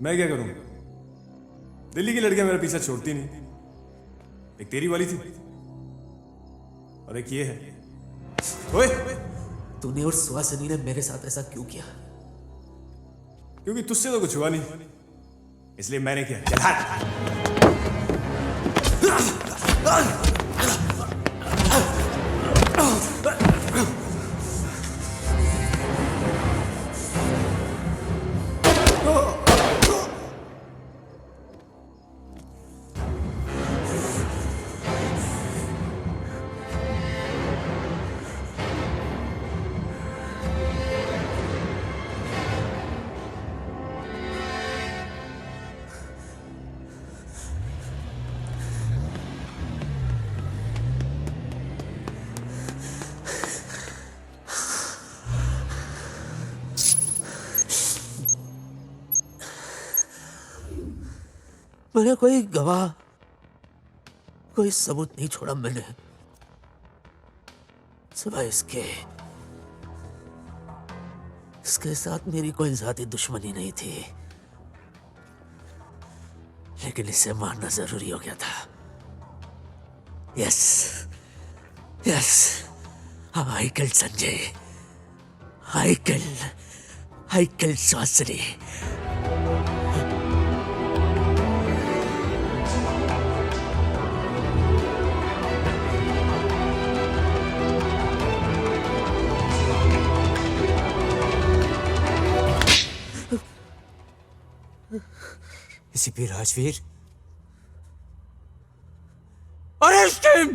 मैं क्या करूं? दिल्ली की लड़कियां मेरा पीछा छोड़ती नहीं। एक तेरी वाली थी और एक ये है। ओए, तूने और सुहासिनी ने मेरे साथ ऐसा क्यों किया? क्योंकि तुझसे तो कुछ हुआ नहीं, इसलिए मैंने किया। चल हट। मैंने कोई गवाह, कोई सबूत नहीं छोड़ा मैंने, सिवाय इसके साथ मेरी कोई जाती दुश्मनी नहीं थी, लेकिन इसे मारना जरूरी हो गया था। Yes, I killed Sanjay, I killed Suhasini. ACP Rajveer, arrest him!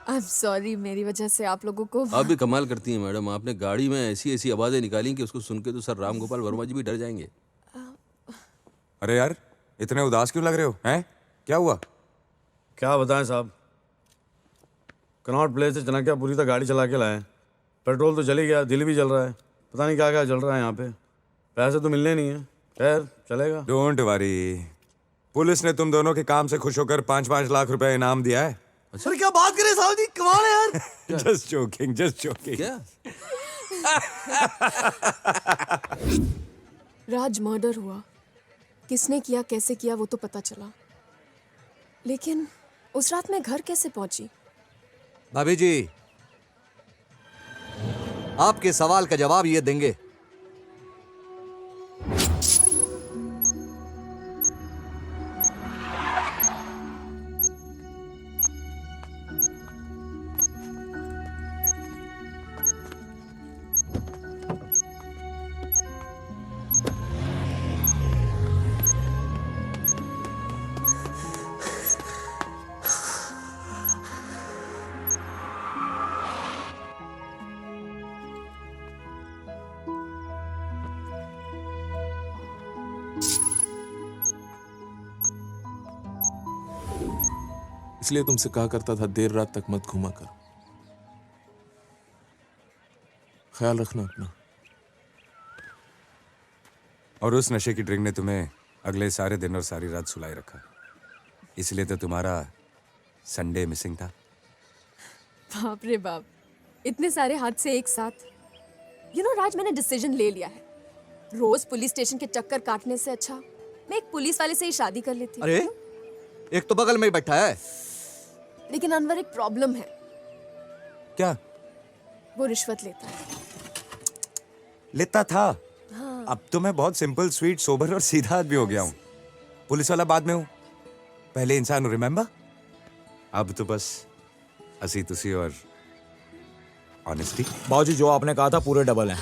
I'm sorry, मेरी वजह से आप लोगों को। आप भी कमाल करती हैं मैडम। आपने गाड़ी में ऐसी ऐसी आवाजें निकाली कि उसको सुन के तो सर राम गोपाल वर्मा जी भी डर जाएंगे। अरे यार, इतने उदास क्यों लग रहे हो? हैं? क्या हुआ? क्या बताएं साहब, कनॉट प्लेस से चनकियापुरी तक गाड़ी चला के लाए। पेट्रोल तो चली गया, दिल भी जल रहा है, पता नहीं क्या क्या चल रहा है यहाँ पे। पैसे तो मिलने नहीं है, खैर चलेगा। डोंट वरी, पुलिस ने तुम दोनों के काम से खुश होकर 5-5 लाख रुपए इनाम दिया है। सर क्या बात करें साहब जी, कमाल है यार। Just joking, just joking. क्या? राज मर्डर हुआ, किसने किया कैसे किया वो तो पता चला, लेकिन उस रात मैं घर कैसे पहुंची? भाभी जी, आपके सवाल का जवाब ये देंगे। इसलिए तुमसे कहा करता था देर रात तक मत घूमा कर। ख्याल रखना अपना। और उस नशे की ड्रिंक ने तुम्हें अगले सारे दिन और सारी रात सुलाए रखा, इसलिए तो तुम्हारा संडे मिसिंग था। बाप रे बाप, इतने सारे हादसे एक साथ। राज, मैंने डिसीजन ले लिया है। रोज पुलिस स्टेशन के चक्कर काटने से अच्छा मैं एक पुलिस वाले से ही शादी कर लेती हूँ। अरे, एक तो बगल में ही बैठा है। लेकिन अनवर, एक प्रॉब्लम है। क्या? वो रिश्वत लेता है। लेता था? हाँ। अब तो मैं बहुत सिंपल, स्वीट, सोबर और सीधा आदमी हो गया हूँ। पुलिस वाला बाद में हूँ, पहले इंसान हूँ, रिमेम्बर? अब तो बस हंसी तुसी और ऑनेस्टी। बाबूजी, जो आपने कहा था पूरे डबल हैं।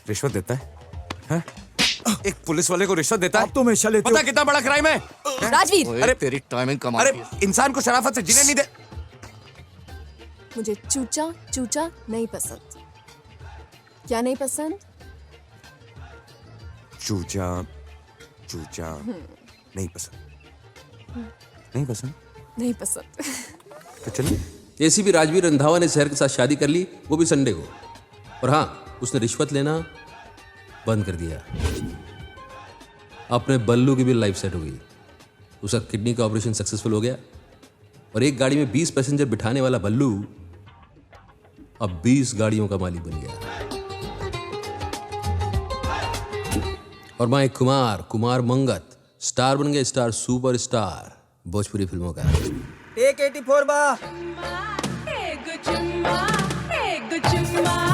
रिश्वत देता है? हाँ? एक पुलिस वाले को रिश्वत देता है? आप तो हमेशा लेते हो। पता कितना बड़ा क्राइम है? राजवीर! अरे तेरी टाइमिंग कमाल अरे की है। इंसान को शराफत से जीने नहीं दे। मुझे चूचा चूचा नहीं पसंद। क्या नहीं पसंद? चूचा चूचा नहीं पसंद। नहीं पसंद? नहीं पसंद। तो चलिए। एसीपी राजवीर रंधावा ने शहर के साथ शादी कर ली, वो भी संडे को। और हाँ, उसने रिश्वत लेना बंद कर दिया। अपने बल्लू की भी लाइफ सेट हो गई। उसका किडनी का ऑपरेशन सक्सेसफुल हो गया और एक गाड़ी में 20 पैसेंजर बिठाने वाला बल्लू अब 20 गाड़ियों का मालिक बन गया। और मां एक कुमार मंगत स्टार बन गए, स्टार सुपर स्टार भोजपुरी फिल्मों का। टेक 84 बा। एक चुम्मा